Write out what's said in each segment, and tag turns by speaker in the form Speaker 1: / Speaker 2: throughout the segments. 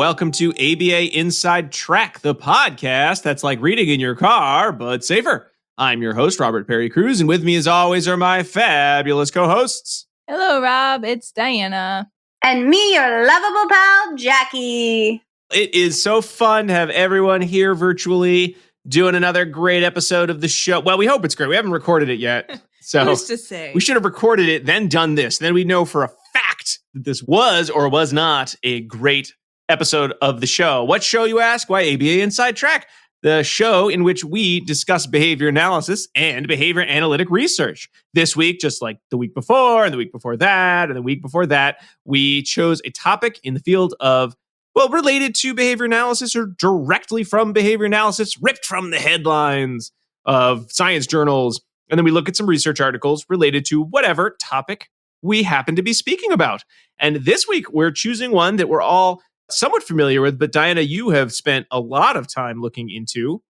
Speaker 1: welcome to ABA Inside Track, the podcast that's like reading in your car, but safer. I'm your host, Robert Perry Cruz, and with me as always are my fabulous co-hosts.
Speaker 2: Hello, Rob. It's Diana.
Speaker 3: And me, your lovable pal, Jackie.
Speaker 1: It is so fun to have everyone here virtually doing another great episode of the show. Well, we hope it's great. We haven't recorded it yet. So
Speaker 2: Who's to say?
Speaker 1: We should have recorded it, then done this. Then we know for a fact that this was or was not a great episode of the show. What show, you ask? Why, ABA Inside Track, the show in which we discuss behavior analysis and behavior analytic research. This week, just like the week before, and the week before that, and the week before that, we chose a topic in the field of, well, related to behavior analysis or directly from behavior analysis, ripped from the headlines of science journals. And then we look at some research articles related to whatever topic we happen to be speaking about. And this week, we're choosing one that we're all somewhat familiar with, but Diana, you have spent a lot of time looking into,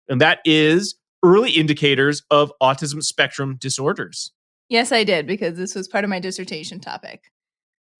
Speaker 1: and that is early indicators of autism spectrum disorders.
Speaker 2: Yes, I did, because this was part of my dissertation topic.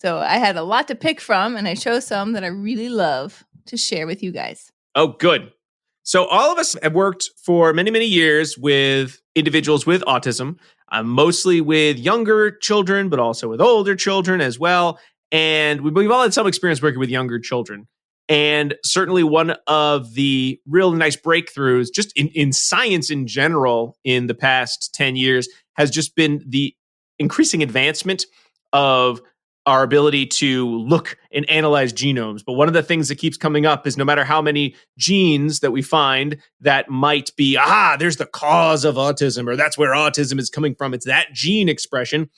Speaker 2: So I had a lot to pick from, and I chose some that I really love to share with you guys.
Speaker 1: Oh, good. So all of us have worked for many, many years with individuals with autism, mostly with younger children, but also with older children as well. And we've all had some experience working with younger children. And certainly one of the real nice breakthroughs just in science in general in the past 10 years has just been the increasing advancement of our ability to look and analyze genomes. But one of the things that keeps coming up is no matter how many genes that we find that might be, there's the cause of autism, or that's where autism is coming from, it's that gene expression,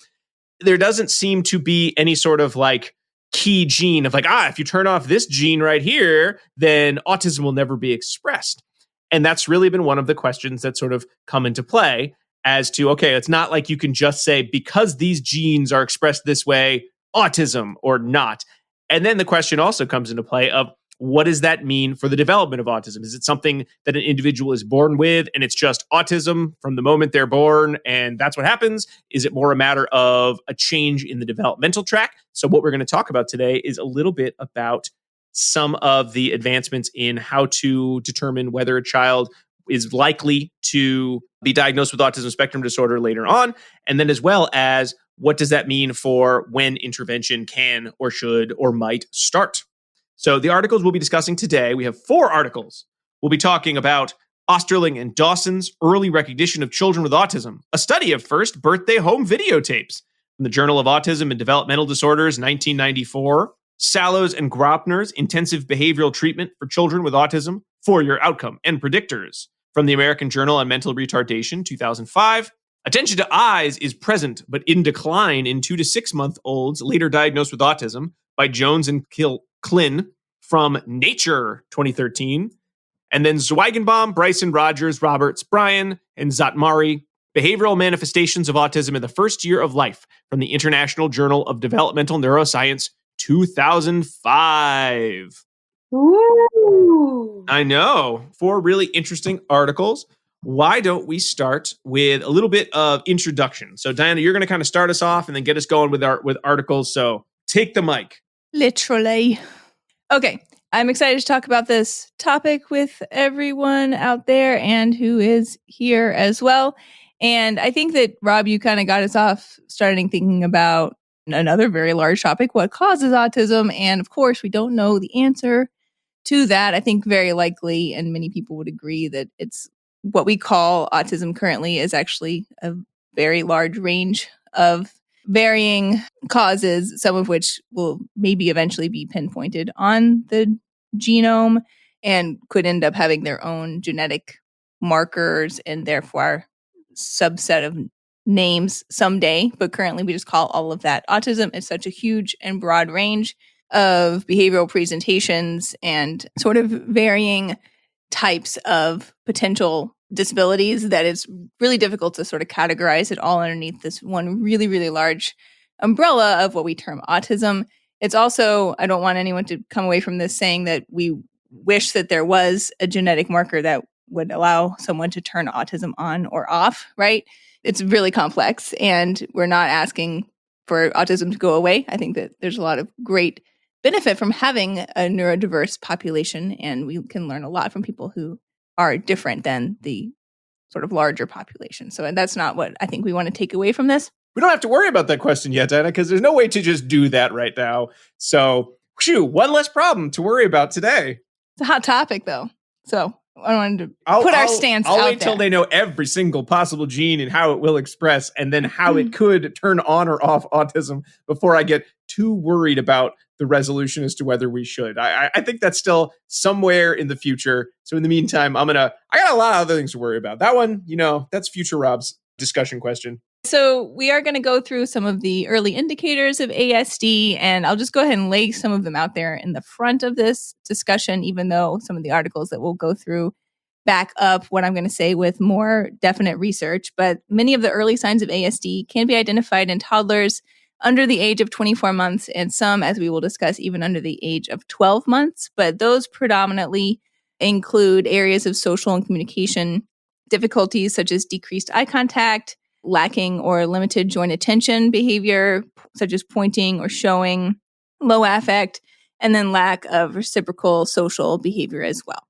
Speaker 1: there doesn't seem to be any sort of like key gene of like, if you turn off this gene right here, then autism will never be expressed. And that's really been one of the questions that sort of come into play as to, okay, it's not like you can just say because these genes are expressed this way, autism or not. And then the question also comes into play of what does that mean for the development of autism? Is it something that an individual is born with and it's just autism from the moment they're born and that's what happens? Is it more a matter of a change in the developmental track? So what we're going to talk about today is a little bit about some of the advancements in how to determine whether a child is likely to be diagnosed with autism spectrum disorder later on, and then as well as what does that mean for when intervention can or should or might start. So the articles we'll be discussing today, we have 4 articles. We'll be talking about Osterling and Dawson's early recognition of children with autism, a study of first birthday home videotapes from the Journal of Autism and Developmental Disorders, 1994. Sallows and Gropner's intensive behavioral treatment for children with autism, 4-year outcome and predictors from the American Journal on Mental Retardation, 2005. Attention to eyes is present but in decline in 2 to 6 month olds later diagnosed with autism by Jones and Klin from Nature, 2013. And then Zwigenbaum, Bryson, Rogers, Roberts, Bryan, and Zatmari, Behavioral Manifestations of Autism in the First Year of Life from the International Journal of Developmental Neuroscience, 2005.
Speaker 3: Ooh.
Speaker 1: I know. 4 really interesting articles. Why don't we start with a little bit of introduction? So Diana, you're going to kind of start us off and then get us going with articles. So take the mic.
Speaker 2: Literally. Okay. I'm excited to talk about this topic with everyone out there and who is here as well. And I think that, Rob, you kind of got us off starting thinking about another very large topic, what causes autism? And of course, we don't know the answer to that. I think very likely, and many people would agree, that it's what we call autism currently is actually a very large range of varying causes, some of which will maybe eventually be pinpointed on the genome and could end up having their own genetic markers and therefore subset of names someday. But currently we just call all of that autism. It's such a huge and broad range of behavioral presentations and sort of varying types of potential disabilities that it's really difficult to sort of categorize it all underneath this one really, really large umbrella of what we term autism. It's also, I don't want anyone to come away from this saying that we wish that there was a genetic marker that would allow someone to turn autism on or off, right? It's really complex, and we're not asking for autism to go away. I think that there's a lot of great benefit from having a neurodiverse population, and we can learn a lot from people who are different than the sort of larger population. So that's not what I think we want to take away from this.
Speaker 1: We don't have to worry about that question yet, Anna, because there's no way to just do that right now. So, one less problem to worry about today.
Speaker 2: It's a hot topic, though. So I wanted to put our stance out there.
Speaker 1: I'll wait till they know every single possible gene and how it will express, and then how it could turn on or off autism before I get too worried about the resolution as to whether we should. I think that's still somewhere in the future. So in the meantime, I got a lot of other things to worry about. That one, that's future Rob's discussion question.
Speaker 2: So we are going to go through some of the early indicators of ASD, and I'll just go ahead and lay some of them out there in the front of this discussion, even though some of the articles that we'll go through back up what I'm going to say with more definite research. But many of the early signs of ASD can be identified in toddlers under the age of 24 months, and some, as we will discuss, even under the age of 12 months. But those predominantly include areas of social and communication difficulties, such as decreased eye contact, lacking or limited joint attention behavior, such as pointing or showing, low affect, and then lack of reciprocal social behavior as well.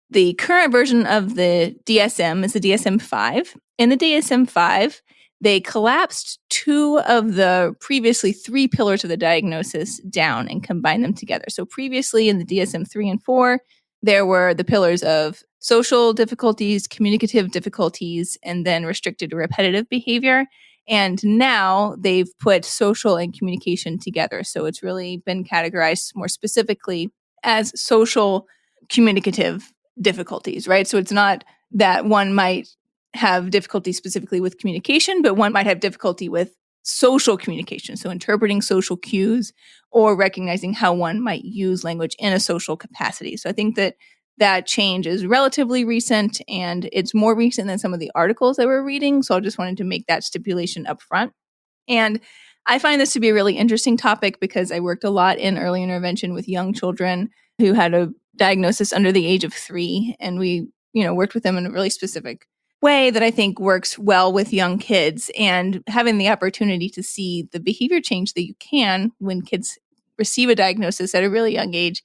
Speaker 2: The current version of the DSM is the DSM-5. In the DSM-5, they collapsed two of the previously three pillars of the diagnosis down and combined them together. So previously in the DSM-3 and 4, there were the pillars of social difficulties, communicative difficulties, and then restricted or repetitive behavior. And now they've put social and communication together. So it's really been categorized more specifically as social communicative difficulties, right? So it's not that one might have difficulty specifically with communication, but one might have difficulty with social communication. So interpreting social cues or recognizing how one might use language in a social capacity. So I think that change is relatively recent, and it's more recent than some of the articles that we're reading. So I just wanted to make that stipulation up front. And I find this to be a really interesting topic because I worked a lot in early intervention with young children who had a diagnosis under the age of 3. And we, worked with them in a really specific way that I think works well with young kids, and having the opportunity to see the behavior change that you can when kids receive a diagnosis at a really young age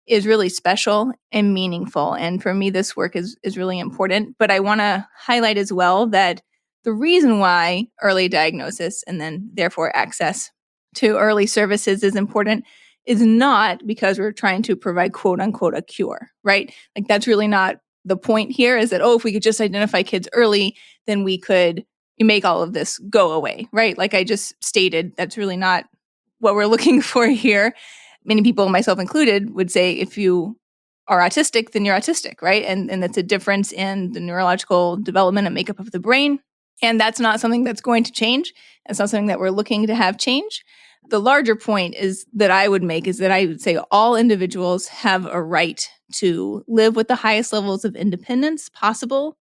Speaker 2: is really special and meaningful. And for me, this work is really important. But I want to highlight as well that the reason why early diagnosis and then therefore access to early services is important is not because we're trying to provide quote unquote a cure, right? Like that's really not the point here, is that, if we could just identify kids early, then we could make all of this go away, right? Like I just stated, that's really not what we're looking for here. Many people, myself included, would say if you are autistic, then you're autistic, right? And that's a difference in the neurological development and makeup of the brain. And that's not something that's going to change. It's not something that we're looking to have change. The larger point is that I would make is that I would say all individuals have a right to live with the highest levels of independence possible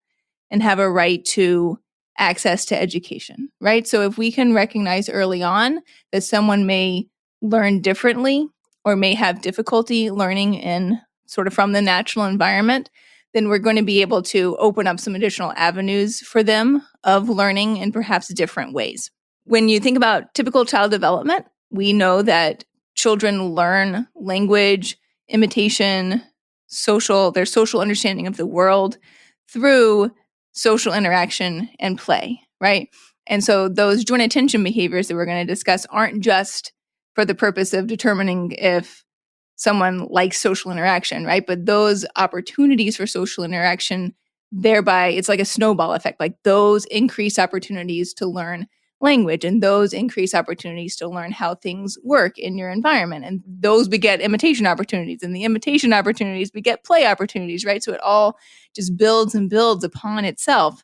Speaker 2: and have a right to access to education, right? So if we can recognize early on that someone may learn differently or may have difficulty learning in sort of from the natural environment, then we're going to be able to open up some additional avenues for them of learning in perhaps different ways. When you think about typical child development, we know that children learn language, imitation, their social understanding of the world through social interaction and play, right? And so those joint attention behaviors that we're going to discuss aren't just for the purpose of determining if someone likes social interaction, right? But those opportunities for social interaction, thereby, it's like a snowball effect. Like those increase opportunities to learn language, and those increase opportunities to learn how things work in your environment. And those beget imitation opportunities, and the imitation opportunities beget play opportunities, right? So it all just builds and builds upon itself.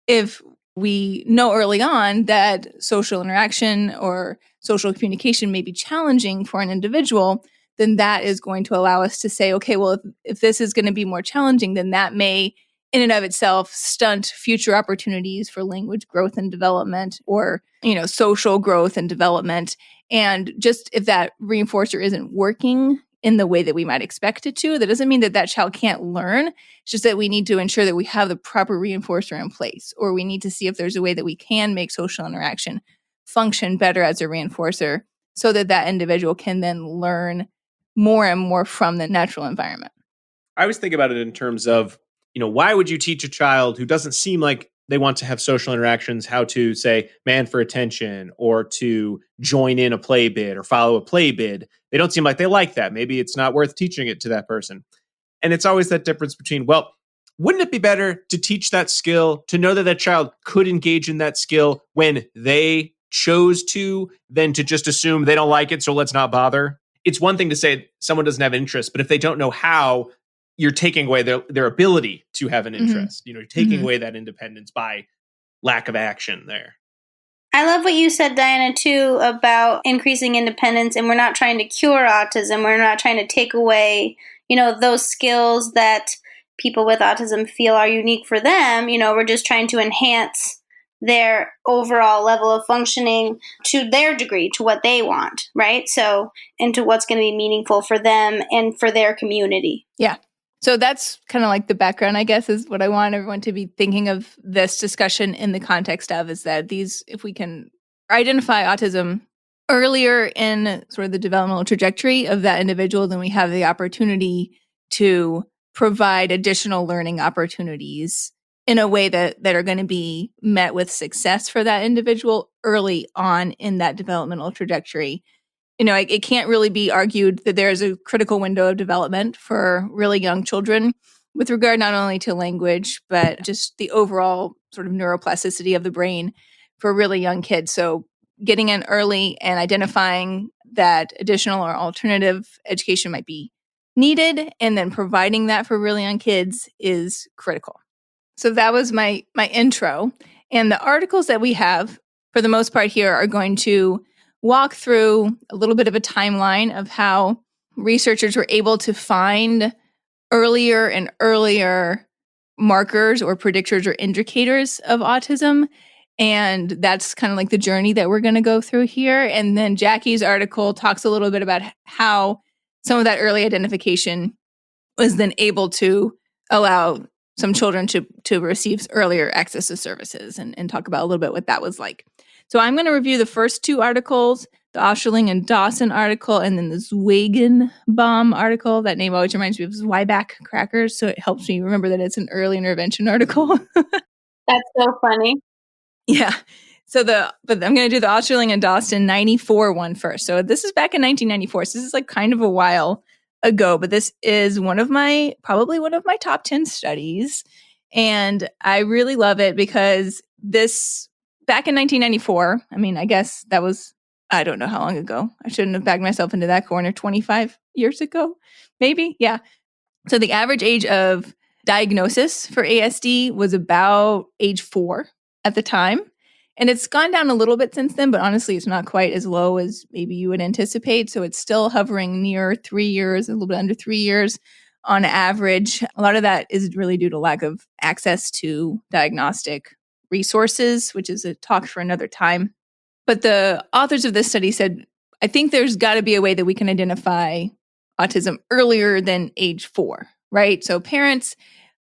Speaker 2: If we know early on that social interaction or social communication may be challenging for an individual, then that is going to allow us to say, okay, well, if this is going to be more challenging, then that may in and of itself stunt future opportunities for language growth and development, or, social growth and development. And just if that reinforcer isn't working in the way that we might expect it to, that doesn't mean that that child can't learn. It's just that we need to ensure that we have the proper reinforcer in place, or we need to see if there's a way that we can make social interaction function better as a reinforcer so that that individual can then learn more and more from the natural environment.
Speaker 1: I always think about it in terms of, why would you teach a child who doesn't seem like they want to have social interactions how to say man for attention or to join in a play bid or follow a play bid? They don't seem like they like that. Maybe it's not worth teaching it to that person. And it's always that difference between, well, wouldn't it be better to teach that skill, to know that that child could engage in that skill when they chose to, than to just assume they don't like it, so let's not bother? It's one thing to say someone doesn't have an interest, but if they don't know how, you're taking away their ability to have an interest. You're taking away that independence by lack of action there.
Speaker 3: I love what you said, Diana, too, about increasing independence. And we're not trying to cure autism. We're not trying to take away, those skills that people with autism feel are unique for them. We're just trying to enhance their overall level of functioning to their degree, to what they want, right? So, and to what's going to be meaningful for them and for their community.
Speaker 2: Yeah. So that's kind of like the background, I guess, is what I want everyone to be thinking of this discussion in the context of, is that if we can identify autism earlier in sort of the developmental trajectory of that individual, then we have the opportunity to provide additional learning opportunities in a way that are going to be met with success for that individual early on in that developmental trajectory. It can't really be argued that there's a critical window of development for really young children with regard not only to language, but just the overall sort of neuroplasticity of the brain for really young kids. So getting in early and identifying that additional or alternative education might be needed, and then providing that for really young kids is critical. So that was my intro. And the articles that we have, for the most part here, are going to walk through a little bit of a timeline of how researchers were able to find earlier and earlier markers or predictors or indicators of autism. And that's kind of like the journey that we're going to go through here. And then Jackie's article talks a little bit about how some of that early identification was then able to allow some children to receive earlier access to services, and talk about a little bit what that was like. So I'm going to review the first two articles, the Osterling and Dawson article, and then the Zwagenbaum article. That name always reminds me of Zwieback crackers, so it helps me remember that it's an early intervention article.
Speaker 3: That's so funny.
Speaker 2: Yeah. But I'm going to do the Osterling and Dawson 94 one first. So this is back in 1994. So this is like kind of a while ago, but this is probably one of my top 10 studies. And I really love it because this, back in 1994, I guess that was, I don't know how long ago. I shouldn't have backed myself into that corner. 25 years ago, maybe. Yeah. So the average age of diagnosis for ASD was about age 4 at the time. And it's gone down a little bit since then, but honestly, it's not quite as low as maybe you would anticipate. So it's still hovering near 3 years, a little bit under 3 years on average. A lot of that is really due to lack of access to diagnostic resources, which is a talk for another time. But the authors of this study said, I think there's got to be a way that we can identify autism earlier than age 4, right? So parents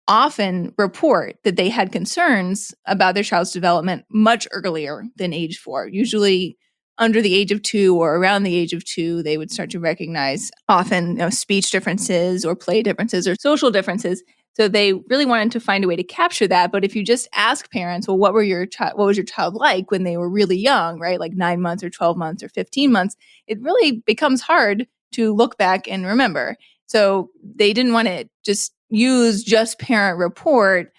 Speaker 2: often report that they had concerns about their child's development much earlier than age 4. Usually under the age of 2 or around the age of 2, they would start to recognize often speech differences or play differences or social differences. So they really wanted to find a way to capture that. But if you just ask parents, well, what was your child like when they were really young, right? Like 9 months or 12 months or 15 months, it really becomes hard to look back and remember. So they didn't want to use just parent report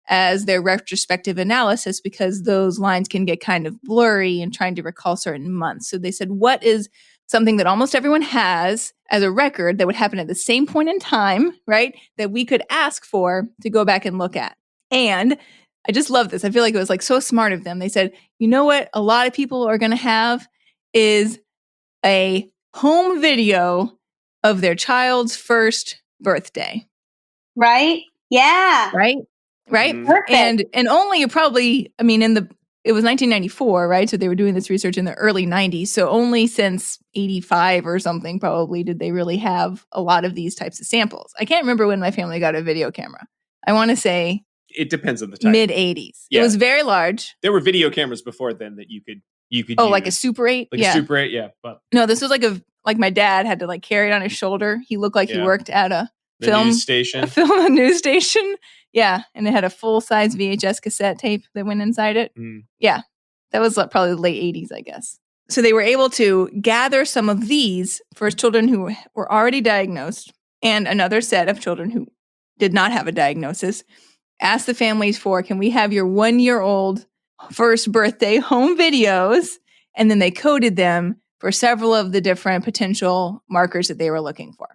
Speaker 2: as their retrospective analysis, because those lines can get kind of blurry in trying to recall certain months. So they said, what is something that almost everyone has as a record that would happen at the same point in time, right, that we could ask for to go back and look at? And I just love this. I feel like it was like so smart of them. They said, you know what a lot of people are going to have is a home video of their child's first birthday.
Speaker 3: Right? Yeah.
Speaker 2: Right?
Speaker 1: Mm-hmm.
Speaker 3: Perfect.
Speaker 2: And only probably, it was 1994, right? So they were doing this research in the early 90s. So only since 85 or something probably did they really have a lot of these types of samples. I can't remember when my family got a video camera. I want to say
Speaker 1: it depends on the type.
Speaker 2: Mid 80s.
Speaker 1: Yeah.
Speaker 2: It was very large.
Speaker 1: There were video cameras before then that you could you could
Speaker 2: like a
Speaker 1: use.
Speaker 2: Super 8?
Speaker 1: Like a Super 8, yeah. But
Speaker 2: no, this was like my dad had to like carry it on his shoulder. He looked like he worked at a
Speaker 1: news station.
Speaker 2: A news station. Yeah, and it had a full-size VHS cassette tape that went inside it. Yeah, that was probably the late 80s, I guess. So they were able to gather some of these for children who were already diagnosed and another set of children who did not have a diagnosis. Ask the families for, can we have your 1-year-old first birthday home videos? And then they coded them for several of the different potential markers that they were looking for.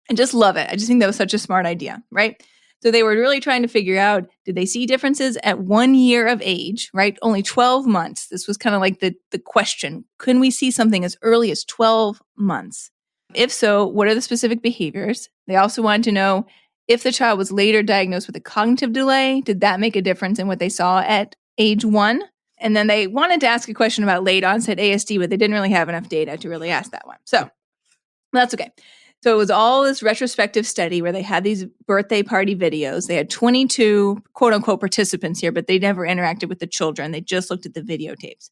Speaker 2: I just love it. I just think that was such a smart idea, right? So they were really trying to figure out, did they see differences at 1 year of age, right? Only 12 months. This was kind of like the question. Can we see something as early as 12 months? If so, what are the specific behaviors? They also wanted to know if the child was later diagnosed with a cognitive delay, did that make a difference in what they saw at age 1? And then they wanted to ask a question about late onset ASD, but they didn't really have enough data to really ask that one. So that's okay. So it was all this retrospective study where they had these birthday party videos. They had 22 quote unquote participants here, but they never interacted with the children. They just looked at the videotapes.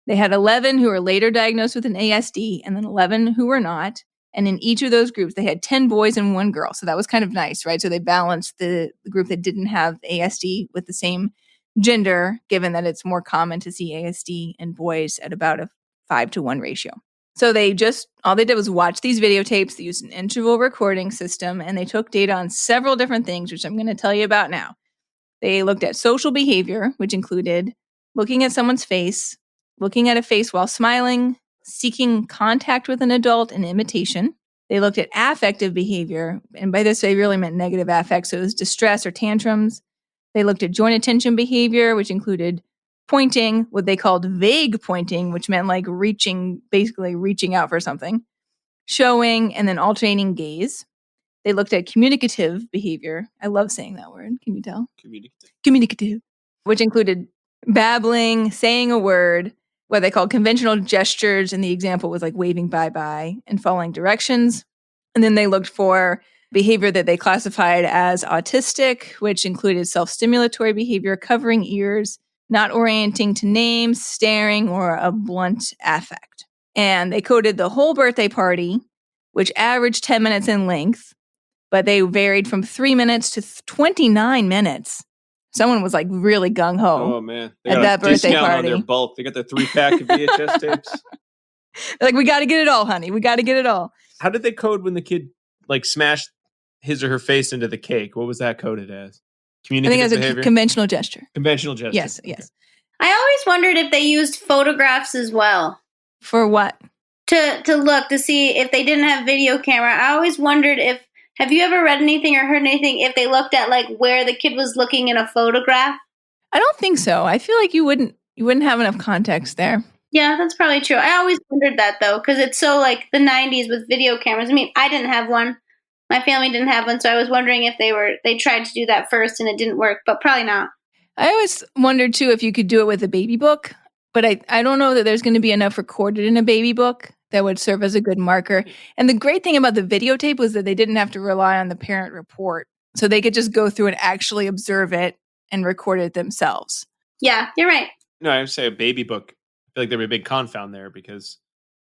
Speaker 2: They had 11 who were later diagnosed with an ASD and then 11 who were not. And in each of those groups, they had 10 boys and 1 girl. So that was kind of nice, right? So they balanced the group that didn't have ASD with the same gender, given that it's more common to see ASD in boys at about a 5-to-1 ratio. So all they did was watch these videotapes. They used an interval recording system, and they took data on several different things, which I'm going to tell you about now. They looked at social behavior, which included looking at someone's face, looking at a face while smiling, seeking contact with an adult, and imitation. They looked at affective behavior, and by this they really meant negative affect, so it was distress or tantrums. They looked at joint attention behavior, which included pointing, what they called vague pointing, which meant like basically reaching out for something, showing, and then alternating gaze. They looked at communicative behavior. I love saying that word. Can you tell? Communicative. Which included babbling, saying a word, what they called conventional gestures, and the example was like waving bye-bye and following directions. And then they looked for behavior that they classified as autistic, which included self-stimulatory behavior, covering ears, not orienting to names, staring, or a blunt affect. And they coded the whole birthday party, which averaged 10 minutes in length, but they varied from 3 minutes to 29 minutes. Someone was like really gung-ho.
Speaker 1: Oh, man.
Speaker 2: At that birthday party.
Speaker 1: On their bulk. They got the 3-pack of VHS tapes.
Speaker 2: They're like, we got to get it all, honey. We got to get it all.
Speaker 1: How did they code when the kid like smashed his or her face into the cake? What was that coded as? Communicative
Speaker 2: I think
Speaker 1: behavior?
Speaker 2: a conventional gesture.
Speaker 1: Conventional gesture.
Speaker 2: Yes,
Speaker 1: okay.
Speaker 2: yes.
Speaker 3: I always wondered if they used photographs as well.
Speaker 2: For what?
Speaker 3: To look, to see if they didn't have video camera. I always wondered have you ever read anything or heard anything if they looked at like where the kid was looking in a photograph?
Speaker 2: I don't think so. I feel like you wouldn't have enough context there.
Speaker 3: Yeah, that's probably true. I always wondered that though, because it's so like the 90s with video cameras. I mean, I didn't have one. My family didn't have one, so I was wondering if they tried to do that first and it didn't work, but probably not.
Speaker 2: I always wondered too if you could do it with a baby book, but I don't know that there's going to be enough recorded in a baby book that would serve as a good marker. And the great thing about the videotape was that they didn't have to rely on the parent report. So they could just go through and actually observe it and record it themselves.
Speaker 3: Yeah, you're right.
Speaker 1: No, I would say a baby book. I feel like there'd be a big confound there because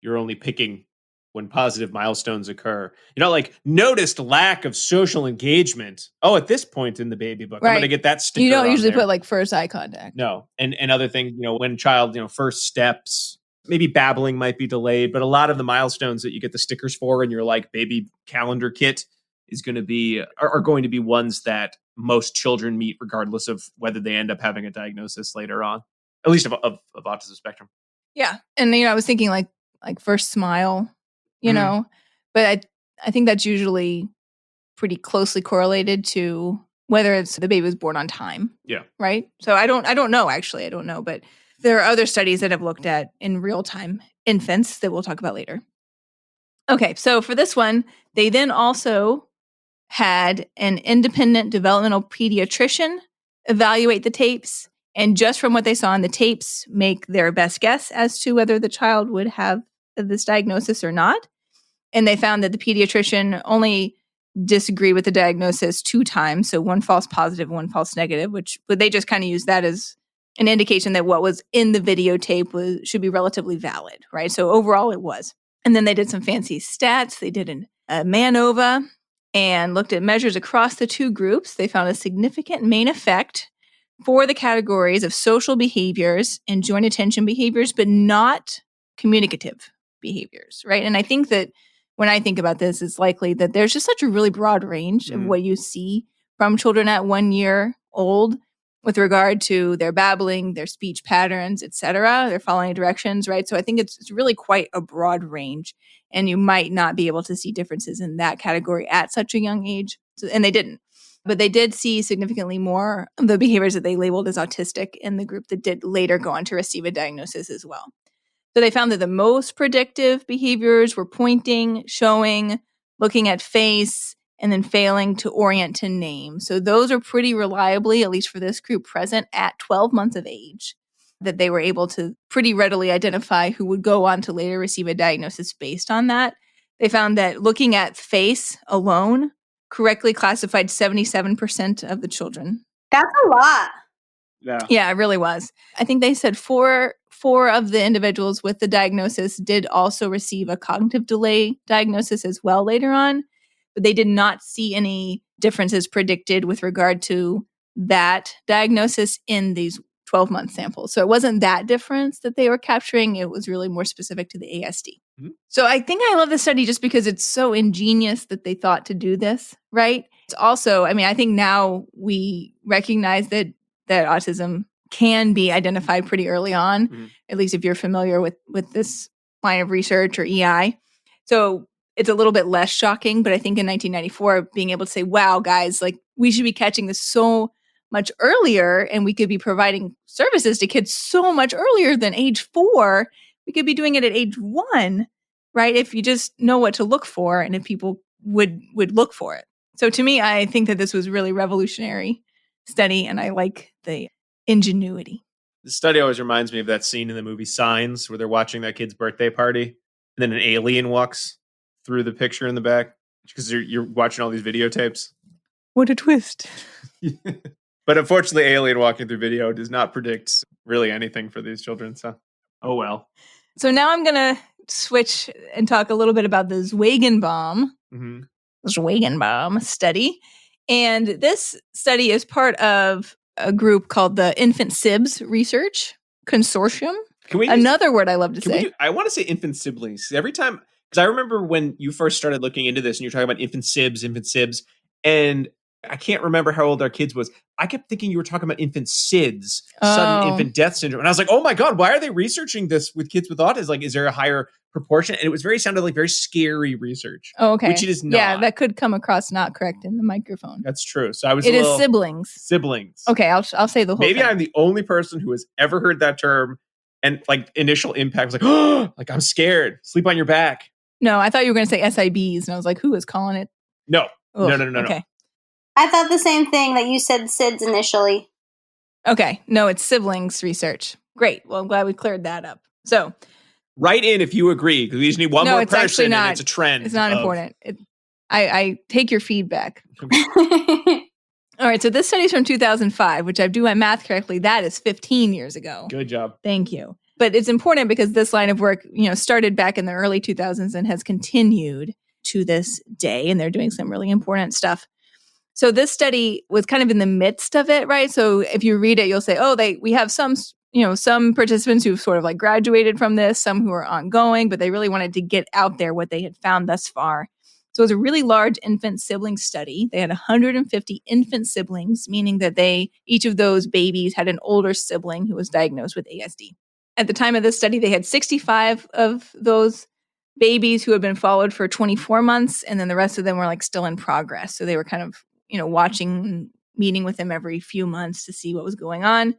Speaker 1: you're only picking when positive milestones occur. Like noticed lack of social engagement. Oh, at this point in the baby book,
Speaker 2: right.
Speaker 1: I'm going to get that sticker.
Speaker 2: You don't usually
Speaker 1: there.
Speaker 2: Put like first eye contact.
Speaker 1: No. And other things, when child, first steps, maybe babbling might be delayed, but a lot of the milestones that you get the stickers for in your like baby calendar kit is going to be, are going to be ones that most children meet regardless of whether they end up having a diagnosis later on, at least of autism spectrum.
Speaker 2: Yeah. And, I was thinking like first smile, but I think that's usually pretty closely correlated to whether it's the baby was born on time.
Speaker 1: Yeah.
Speaker 2: Right. So I don't know, actually. I don't know, but there are other studies that have looked at in real time infants that we'll talk about later. Okay. So for this one, they then also had an independent developmental pediatrician evaluate the tapes. And just from what they saw in the tapes, make their best guess as to whether the child would have this diagnosis or not. And they found that the pediatrician only disagreed with the diagnosis 2 times. So 1 false positive, 1 false negative, but they just kind of use that as an indication that what was in the videotape should be relatively valid, right? So overall it was. And then they did some fancy stats. They did a MANOVA and looked at measures across the two groups. They found a significant main effect for the categories of social behaviors and joint attention behaviors, but not communicative behaviors, right? And I think that when I think about this, it's likely that there's just such a really broad range of what you see from children at 1 year old with regard to their babbling, their speech patterns, etc., their following directions, right? So I think it's really quite a broad range, and you might not be able to see differences in that category at such a young age, and they didn't. But they did see significantly more of the behaviors that they labeled as autistic in the group that did later go on to receive a diagnosis as well. So they found that the most predictive behaviors were pointing, showing, looking at face, and then failing to orient to name. So those are pretty reliably, at least for this group, present at 12 months of age, that they were able to pretty readily identify who would go on to later receive a diagnosis based on that. They found that looking at face alone correctly classified 77% of the children.
Speaker 3: That's a lot.
Speaker 2: Yeah, it really was. I think they said four of the individuals with the diagnosis did also receive a cognitive delay diagnosis as well later on, but they did not see any differences predicted with regard to that diagnosis in these 12-month samples. So it wasn't that difference that they were capturing. It was really more specific to the ASD. Mm-hmm. So I think I love the study just because it's so ingenious that they thought to do this, right? It's also, I think now we recognize that autism can be identified pretty early on, at least if you're familiar with this line of research or EI. So it's a little bit less shocking, but I think in 1994, being able to say, wow, guys, like we should be catching this so much earlier, and we could be providing services to kids so much earlier than age 4. We could be doing it at age 1, right? If you just know what to look for and if people would look for it. So to me, I think that this was really revolutionary study, and I like the ingenuity.
Speaker 1: The study always reminds me of that scene in the movie Signs where they're watching that kid's birthday party and then an alien walks through the picture in the back because you're watching all these videotapes.
Speaker 2: What a twist.
Speaker 1: But unfortunately, alien walking through video does not predict really anything for these children. So, oh well.
Speaker 2: So now I'm going to switch and talk a little bit about the Zwagenbaum study. And this study is part of a group called the Infant SIBS Research Consortium. Another word I love to say.
Speaker 1: I want to say infant siblings. Every time, because I remember when you first started looking into this and you're talking about infant SIBS, and I can't remember how old our kids was. I kept thinking you were talking about infant SIDS, sudden infant death syndrome. And I was like, oh my God, why are they researching this with kids with autism? Like, is there a higher proportion? And it was sounded like very scary research.
Speaker 2: Oh, okay.
Speaker 1: Which it is not.
Speaker 2: Yeah, that could come across not correct in the microphone.
Speaker 1: That's true. So I was
Speaker 2: It is siblings.
Speaker 1: Siblings.
Speaker 2: Okay, I'll say the whole
Speaker 1: Maybe
Speaker 2: thing.
Speaker 1: I'm the only person who has ever heard that term and like initial impact was like, oh, like I'm scared. Sleep on your back.
Speaker 2: No, I thought you were going to say SIBs. And I was like, who is calling it?
Speaker 1: No.
Speaker 2: Ugh,
Speaker 1: No.
Speaker 2: Okay.
Speaker 3: I thought the same thing that you said SIDS initially.
Speaker 2: Okay. No, it's siblings research. Great. Well, I'm glad we cleared that up. So
Speaker 1: write in if you agree, because we just need one more person and it's a trend.
Speaker 2: It's not important. I take your feedback. All right. So this study is from 2005, which I do my math correctly. That is 15 years ago.
Speaker 1: Good job.
Speaker 2: Thank you. But it's important because this line of work, started back in the early 2000s and has continued to this day. And they're doing some really important stuff. So this study was kind of in the midst of it, right? So if you read it, you'll say, we have some participants who've sort of like graduated from this, some who are ongoing, but they really wanted to get out there what they had found thus far. So it was a really large infant sibling study. They had 150 infant siblings, meaning that each of those babies had an older sibling who was diagnosed with ASD. At the time of this study, they had 65 of those babies who had been followed for 24 months, and then the rest of them were like still in progress. So they were kind of watching and meeting with them every few months to see what was going on.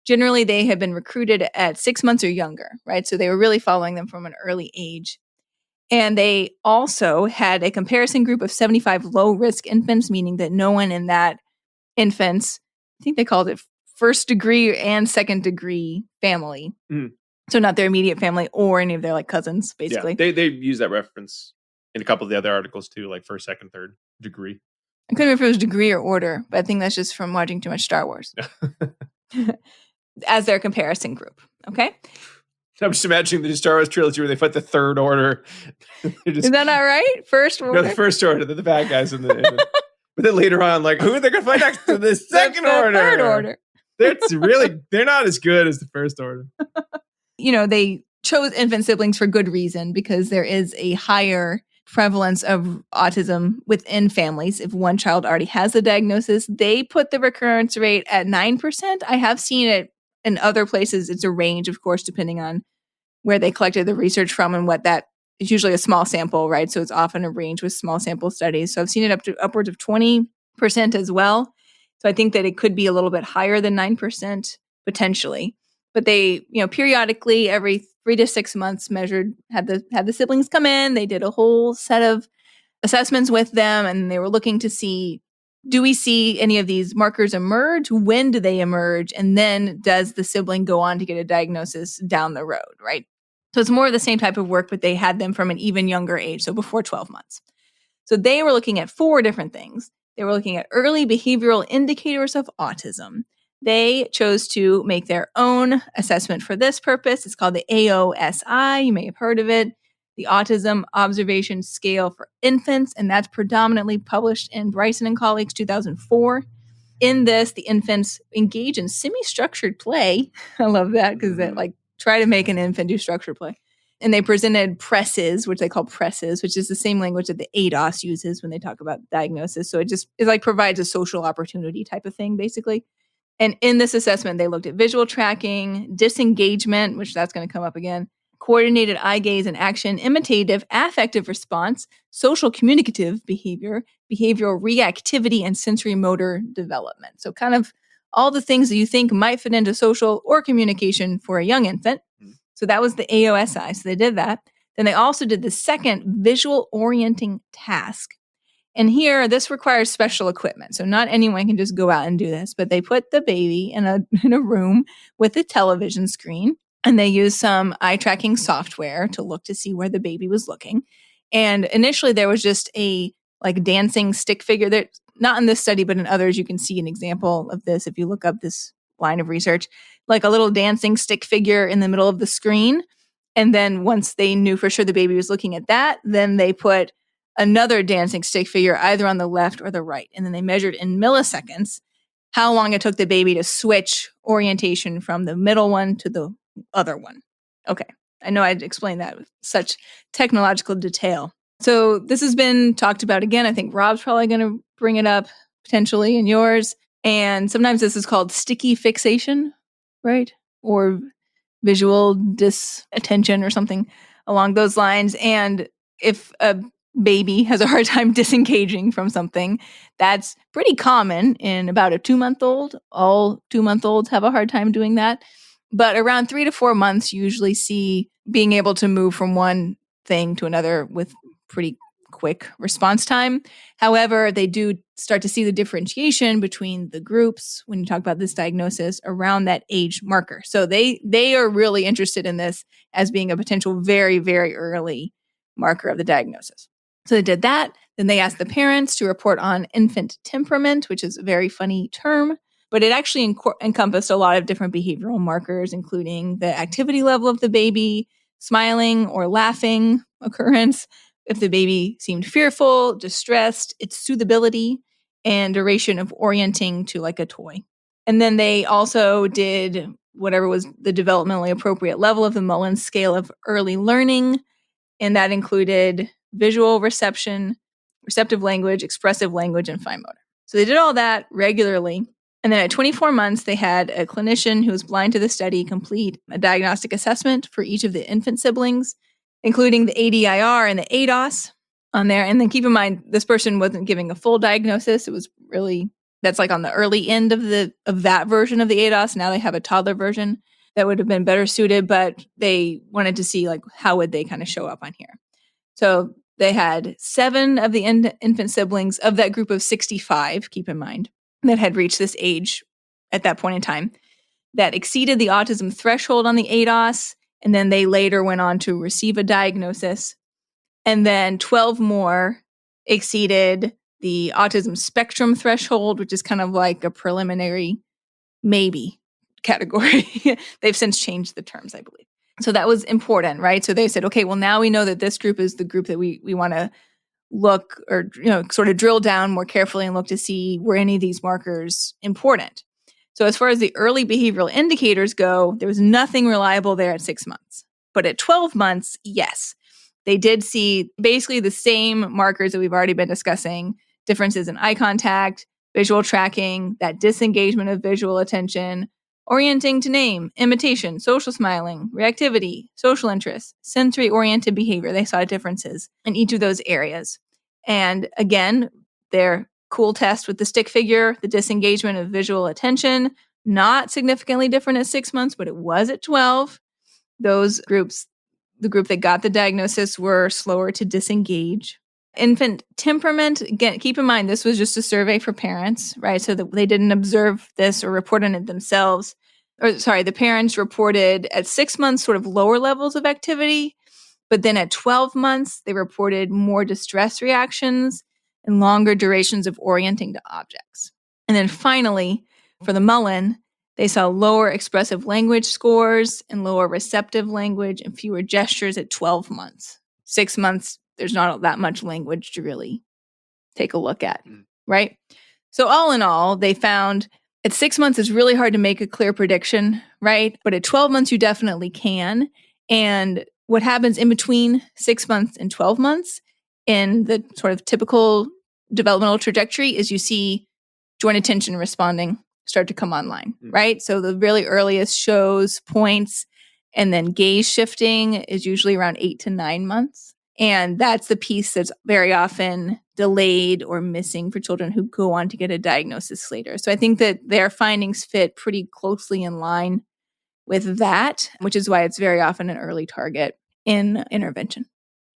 Speaker 2: Generally, they had been recruited at 6 months or younger, right? So they were really following them from an early age. And they also had a comparison group of 75 low-risk infants, meaning that no one in that infant's, I think they called it first degree and second degree family. Mm. So not their immediate family or any of their like cousins, basically.
Speaker 1: Yeah, they use that reference in a couple of the other articles too, like first, second, third degree.
Speaker 2: I couldn't remember if it was degree or order, but I think that's just from watching too much Star Wars. as their comparison group. Okay.
Speaker 1: I'm just imagining the Star Wars trilogy where they fight the third order.
Speaker 2: Is that not right? First order.
Speaker 1: No, the first order. The bad guys in the but then later on, like, who are they going to fight next to the second order?
Speaker 2: Third order.
Speaker 1: They're not as good as the first order.
Speaker 2: They chose infant siblings for good reason because there is a higher prevalence of autism within families. If one child already has the diagnosis, they put the recurrence rate at 9%. I have seen it in other places. It's a range, of course, depending on where they collected the research from and what that is. Usually a small sample, right? So it's often a range with small sample studies. So I've seen it up to upwards of 20% as well. So I think that it could be a little bit higher than 9% potentially. But they, periodically every 3 to 6 months had the siblings come in. They did a whole set of assessments with them, and they were looking to see, do we see any of these markers emerge? When do they emerge? And then does the sibling go on to get a diagnosis down the road, right? So it's more of the same type of work, but they had them from an even younger age, so before 12 months. So they were looking at 4 different things. They were looking at early behavioral indicators of autism. They chose to make their own assessment for this purpose. It's called the AOSI. You may have heard of it, the Autism Observation Scale for Infants, and that's predominantly published in Bryson and colleagues 2004. In this, the infants engage in semi-structured play. I love that because they try to make an infant do structured play. And they presented presses, which they call presses, which is the same language that the ADOS uses when they talk about diagnosis. So it provides a social opportunity type of thing, basically. And in this assessment, they looked at visual tracking, disengagement, which that's going to come up again, coordinated eye gaze and action, imitative, affective response, social communicative behavior, behavioral reactivity, and sensory motor development. So kind of all the things that you think might fit into social or communication for a young infant. So that was the AOSI. So they did that. Then they also did the second visual orienting task. And here, this requires special equipment. So not anyone can just go out and do this, but they put the baby in a room with a television screen, and they used some eye tracking software to look to see where the baby was looking. And initially, there was just a dancing stick figure. There, not in this study, but in others, you can see an example of this if you look up this line of research, like a little dancing stick figure in the middle of the screen. And then once they knew for sure the baby was looking at that, then they put another dancing stick figure either on the left or the right. And then they measured in milliseconds how long it took the baby to switch orientation from the middle one to the other one. Okay. I know I'd explained that with such technological detail. So this has been talked about again. I think Rob's probably going to bring it up potentially in yours. And sometimes this is called sticky fixation, right? Or visual disattention or something along those lines. And if a baby has a hard time disengaging from something, that's pretty common in about a 2-month-old. All 2-month-olds have a hard time doing that. But around 3 to 4 months, you usually see being able to move from one thing to another with pretty quick response time. However, they do start to see the differentiation between the groups when you talk about this diagnosis around that age marker. So they are really interested in this as being a potential very, very early marker of the diagnosis. So they did that. Then they asked the parents to report on infant temperament, which is a very funny term, but it actually encompassed a lot of different behavioral markers, including the activity level of the baby, smiling or laughing occurrence, if the baby seemed fearful, distressed, its soothability, and duration of orienting to like a toy. And then they also did whatever was the developmentally appropriate level of the Mullins scale of early learning, and that included visual reception, receptive language, expressive language, and fine motor. So they did all that regularly. And then at 24 months, they had a clinician who was blind to the study complete a diagnostic assessment for each of the infant siblings, including the ADIR and the ADOS on there. And then keep in mind, this person wasn't giving a full diagnosis. It was really, that's like on the early end of that version of the ADOS. Now they have a toddler version that would have been better suited, but they wanted to see how would they kind of show up on here. So they had 7 of the infant siblings of that group of 65, keep in mind, that had reached this age at that point in time, that exceeded the autism threshold on the ADOS, and then they later went on to receive a diagnosis. And then 12 more exceeded the autism spectrum threshold, which is kind of like a preliminary maybe category. They've since changed the terms, I believe. So that was important, right? So they said, okay, well, now we know that this group is the group that we want to look or, sort of drill down more carefully and look to see were any of these markers important. So as far as the early behavioral indicators go, there was nothing reliable there at 6 months. But at 12 months, yes, they did see basically the same markers that we've already been discussing, differences in eye contact, visual tracking, that disengagement of visual attention, orienting to name, imitation, social smiling, reactivity, social interest, sensory-oriented behavior. They saw differences in each of those areas. And again, their cool test with the stick figure, the disengagement of visual attention, not significantly different at 6 months, but it was at 12. Those groups, the group that got the diagnosis, were slower to disengage. Infant temperament, again, keep in mind, this was just a survey for parents, right? So that they didn't observe this or report on it themselves. The parents reported at 6 months sort of lower levels of activity, but then at 12 months, they reported more distress reactions and longer durations of orienting to objects. And then finally, for the Mullen, they saw lower expressive language scores and lower receptive language and fewer gestures at 12 months. 6 months, there's not that much language to really take a look at, right? So all in all, they found at 6 months, it's really hard to make a clear prediction, right? But at 12 months, you definitely can. And what happens in between 6 months and 12 months in the sort of typical developmental trajectory is you see joint attention responding start to come online, right? So the really earliest shows, points, and then gaze shifting is usually around 8 to 9 months. And that's the piece that's very often delayed or missing for children who go on to get a diagnosis later. So I think that their findings fit pretty closely in line with that, which is why it's very often an early target in intervention.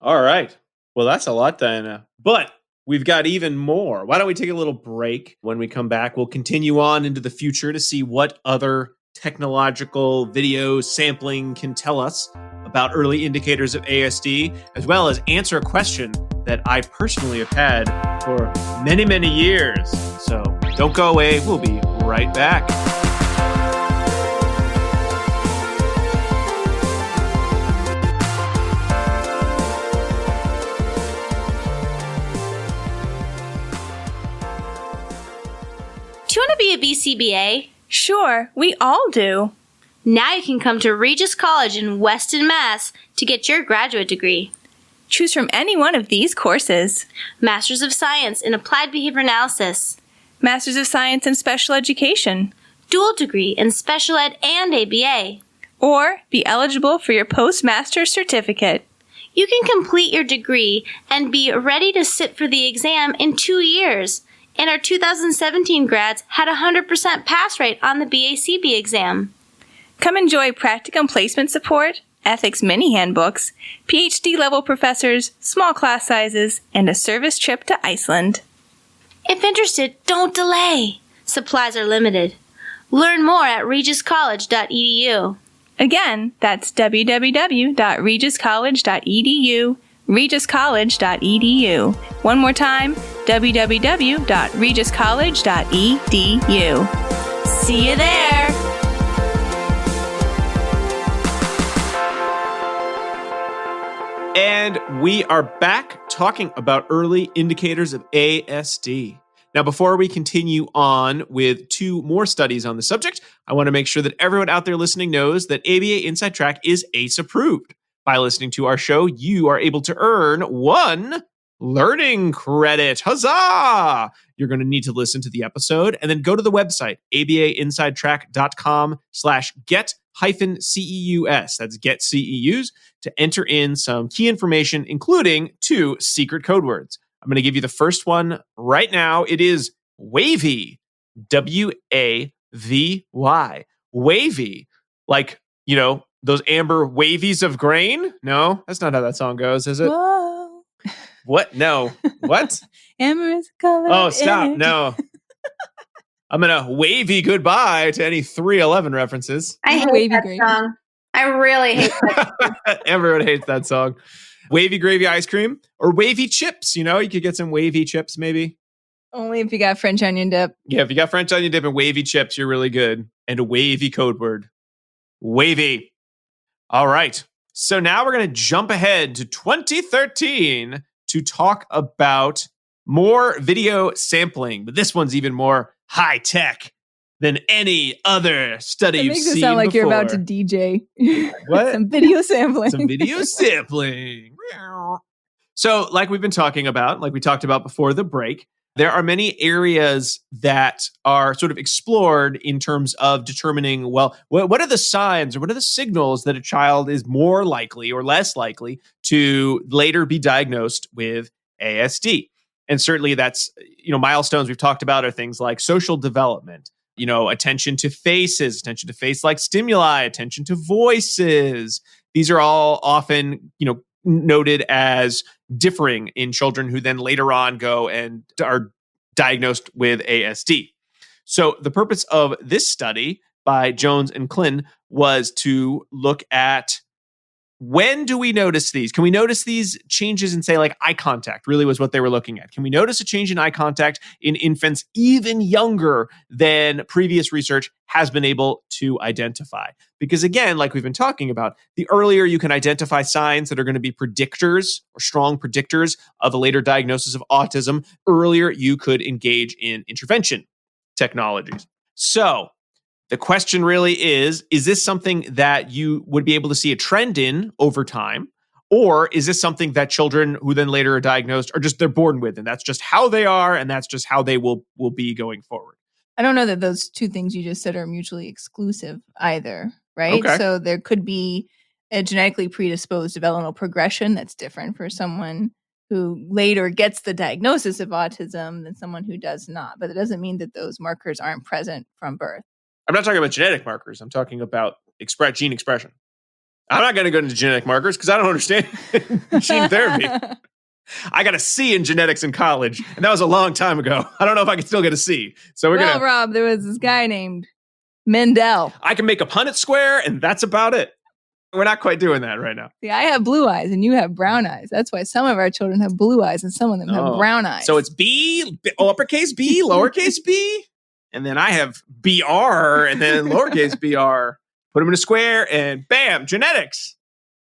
Speaker 1: All right. Well, that's a lot, Diana. But we've got even more. Why don't we take a little break? When we come back, we'll continue on into the future to see what other technological video sampling can tell us about early indicators of ASD, as well as answer a question that I personally have had for many, many years. So don't go away. We'll be right back.
Speaker 3: Do you want to be a BCBA?
Speaker 2: Sure, we all do.
Speaker 3: Now you can come to Regis College in Weston, Mass. to get your graduate degree.
Speaker 2: Choose from any one of these courses.
Speaker 3: Masters of Science in Applied Behavior Analysis.
Speaker 2: Masters of Science in Special Education.
Speaker 3: Dual degree in Special Ed and ABA.
Speaker 2: Or be eligible for your postmaster's certificate.
Speaker 3: You can complete your degree and be ready to sit for the exam in 2 years. And our 2017 grads had a 100% pass rate on the BACB exam.
Speaker 2: Come enjoy practicum placement support, ethics mini handbooks, PhD-level professors, small class sizes, and a service trip to Iceland.
Speaker 3: If interested, don't delay. Supplies are limited. Learn more at regiscollege.edu.
Speaker 2: Again, that's www.regiscollege.edu, regiscollege.edu. One more time, www.regiscollege.edu. See you there!
Speaker 1: And we are back talking about early indicators of ASD. Now, before we continue on with 2 more studies on the subject, I want to make sure that everyone out there listening knows that ABA Inside Track is ACE approved. By listening to our show, you are able to earn 1 learning credit. Huzzah! You're going to need to listen to the episode and then go to the website, abainsidetrack.com/get-CEUS. That's get CEUs to enter in some key information, including 2 secret code words. I'm going to give you the first one right now. It is wavy. WAVY. Wavy. Like, you know, those amber wavies of grain? No, that's not how that song goes, is it?
Speaker 2: Whoa.
Speaker 1: What? No. What?
Speaker 2: Amber is color.
Speaker 1: Oh, stop. No. I'm going to wavy goodbye to any 311 references.
Speaker 3: I hate
Speaker 2: Wavy
Speaker 3: that
Speaker 2: Gravy.
Speaker 3: song. I really hate that.
Speaker 1: Everyone hates that song. Wavy gravy ice cream or wavy chips. You know, you could get some wavy chips maybe.
Speaker 2: Only if you got French onion dip.
Speaker 1: Yeah, if you got French onion dip and wavy chips, you're really good. And a wavy code word. Wavy. All right. So now we're going to jump ahead to 2013 to talk about more video sampling. But this one's even more high tech than any other study you've seen before.
Speaker 2: It makes it sound like you're about to DJ.
Speaker 1: What?
Speaker 2: Some video sampling.
Speaker 1: Some video sampling. So, like we've been talking about, like we talked about before the break, there are many areas that are sort of explored in terms of determining, well, what are the signs or what are the signals that a child is more likely or less likely to later be diagnosed with ASD? And certainly that's, milestones we've talked about are things like social development, attention to faces, attention to face-like stimuli, attention to voices. These are all often, noted as differing in children who then later on go and are diagnosed with ASD. So the purpose of this study by Jones and Klin was to look at, when do we notice these? Can we notice these changes in, say, like eye contact? Really was what they were looking at. Can we notice a change in eye contact in infants even younger than previous research has been able to identify? Because again, like we've been talking about, the earlier you can identify signs that are going to be predictors or strong predictors of a later diagnosis of autism, earlier you could engage in intervention technologies. So the question really is this something that you would be able to see a trend in over time? Or is this something that children who then later are diagnosed are just, they're born with, and that's just how they are, and that's just how they will be going forward?
Speaker 2: I don't know that those two things you just said are mutually exclusive either, right?
Speaker 1: Okay.
Speaker 2: So there could be a genetically predisposed developmental progression that's different for someone who later gets the diagnosis of autism than someone who does not. But it doesn't mean that those markers aren't present from birth.
Speaker 1: I'm not talking about genetic markers. I'm talking about gene expression. I'm not going to go into genetic markers because I don't understand gene therapy. I got a C in genetics in college, and that was a long time ago. I don't know if I can still get a C. So
Speaker 2: Rob, there was this guy named Mendel.
Speaker 1: I can make a Punnett square, and that's about it. We're not quite doing that right now.
Speaker 2: See, I have blue eyes, and you have brown eyes. That's why some of our children have blue eyes, and some of them have brown eyes.
Speaker 1: So it's B, uppercase B, lowercase b. And then I have BR and then lowercase br. Put them in a square and bam, genetics.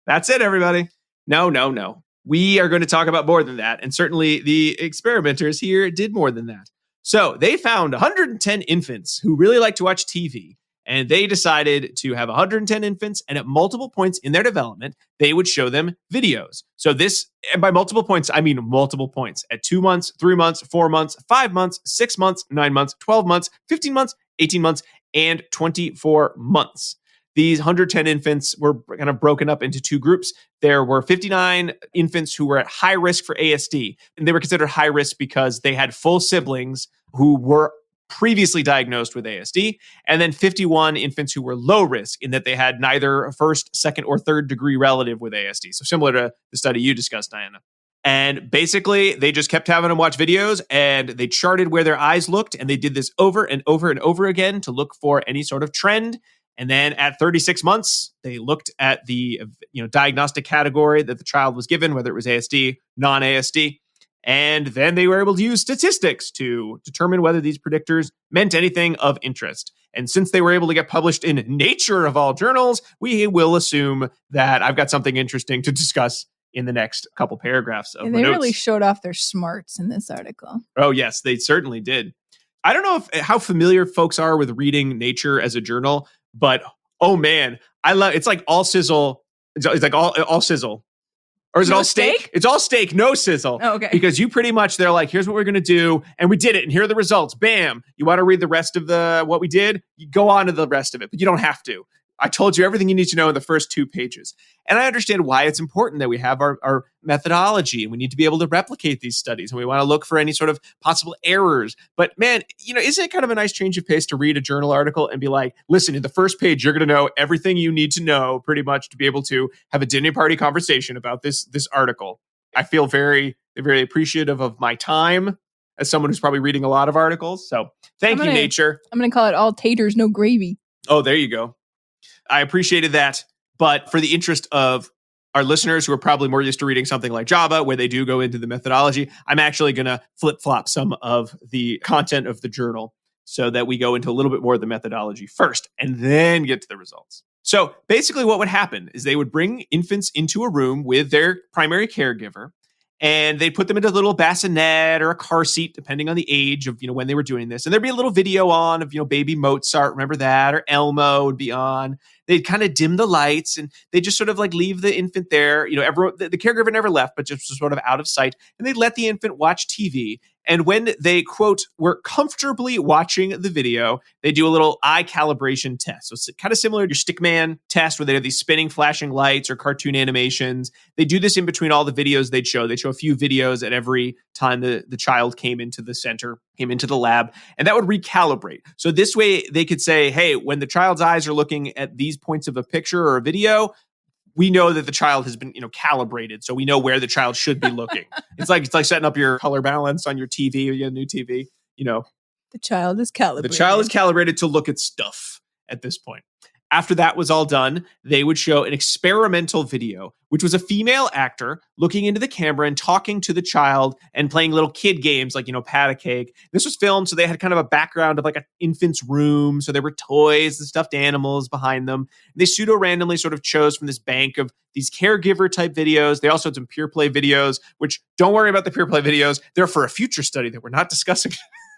Speaker 1: That's it, everybody. No. We are going to talk about more than that. And certainly the experimenters here did more than that. So they found 110 infants who really like to watch TV. And they decided to have 110 infants, and at multiple points in their development, they would show them videos. So this, and by multiple points, I mean multiple points. At 2 months, 3 months, 4 months, 5 months, 6 months, 9 months, 12 months, 15 months, 18 months, and 24 months. These 110 infants were kind of broken up into two groups. There were 59 infants who were at high risk for ASD, and they were considered high risk because they had full siblings who were previously diagnosed with ASD, and then 51 infants who were low risk in that they had neither a first, second, or third degree relative with ASD. So similar to the study you discussed, Diana. And basically, they just kept having them watch videos, and they charted where their eyes looked, and they did this over and over and over again to look for any sort of trend. And then at 36 months, they looked at the diagnostic category that the child was given, whether it was ASD, non-ASD. And then they were able to use statistics to determine whether these predictors meant anything of interest. And since they were able to get published in Nature of all journals, we will assume that I've got something interesting to discuss in the next couple paragraphs of the notes.
Speaker 2: And they really showed off their smarts in this article.
Speaker 1: Oh, yes, they certainly did. I don't know how familiar folks are with reading Nature as a journal, but oh man, I love it's like all sizzle. It's like all sizzle. Or is it all steak? It's all steak, no sizzle.
Speaker 2: Oh, okay.
Speaker 1: Because you pretty much, they're like, here's what we're going to do. And we did it. And here are the results. Bam. You want to read the rest of what we did? You go on to the rest of it, but you don't have to. I told you everything you need to know in the first 2 pages. And I understand why it's important that we have our methodology, and we need to be able to replicate these studies, and we want to look for any sort of possible errors. But man, isn't it kind of a nice change of pace to read a journal article and be like, listen, in the first page, you're going to know everything you need to know pretty much to be able to have a dinner party conversation about this article. I feel very, very appreciative of my time as someone who's probably reading a lot of articles. So thank you, Nature.
Speaker 2: I'm going to call it all taters, no gravy.
Speaker 1: Oh, there you go. I appreciated that. But for the interest of our listeners who are probably more used to reading something like Java, where they do go into the methodology, I'm actually going to flip-flop some of the content of the journal so that we go into a little bit more of the methodology first and then get to the results. So basically what would happen is they would bring infants into a room with their primary caregiver, and they'd put them into a little bassinet or a car seat, depending on the age of, when they were doing this. And there'd be a little video on of, baby Mozart, remember that? Or Elmo would be on. They'd kind of dim the lights and they just sort of like leave the infant there. Everyone, the caregiver never left, but just sort of out of sight. And they'd let the infant watch TV. And when they, quote, were comfortably watching the video, they do a little eye calibration test. So it's kind of similar to your Stickman test where they have these spinning flashing lights or cartoon animations. They do this in between all the videos they'd show. They'd show a few videos at every time the child came into the center, came into the lab, and that would recalibrate. So this way they could say, hey, when the child's eyes are looking at these points of a picture or a video, we know that the child has been, calibrated. So we know where the child should be looking. It's like setting up your color balance on your TV or your new TV,
Speaker 2: The child is calibrated.
Speaker 1: The child is calibrated to look at stuff at this point. After that was all done, they would show an experimental video, which was a female actor looking into the camera and talking to the child and playing little kid games like, pat a cake. This was filmed, so they had kind of a background of like an infant's room. So there were toys and stuffed animals behind them. They pseudo-randomly sort of chose from this bank of these caregiver type videos. They also had some peer play videos, which don't worry about the peer play videos. They're for a future study that we're not discussing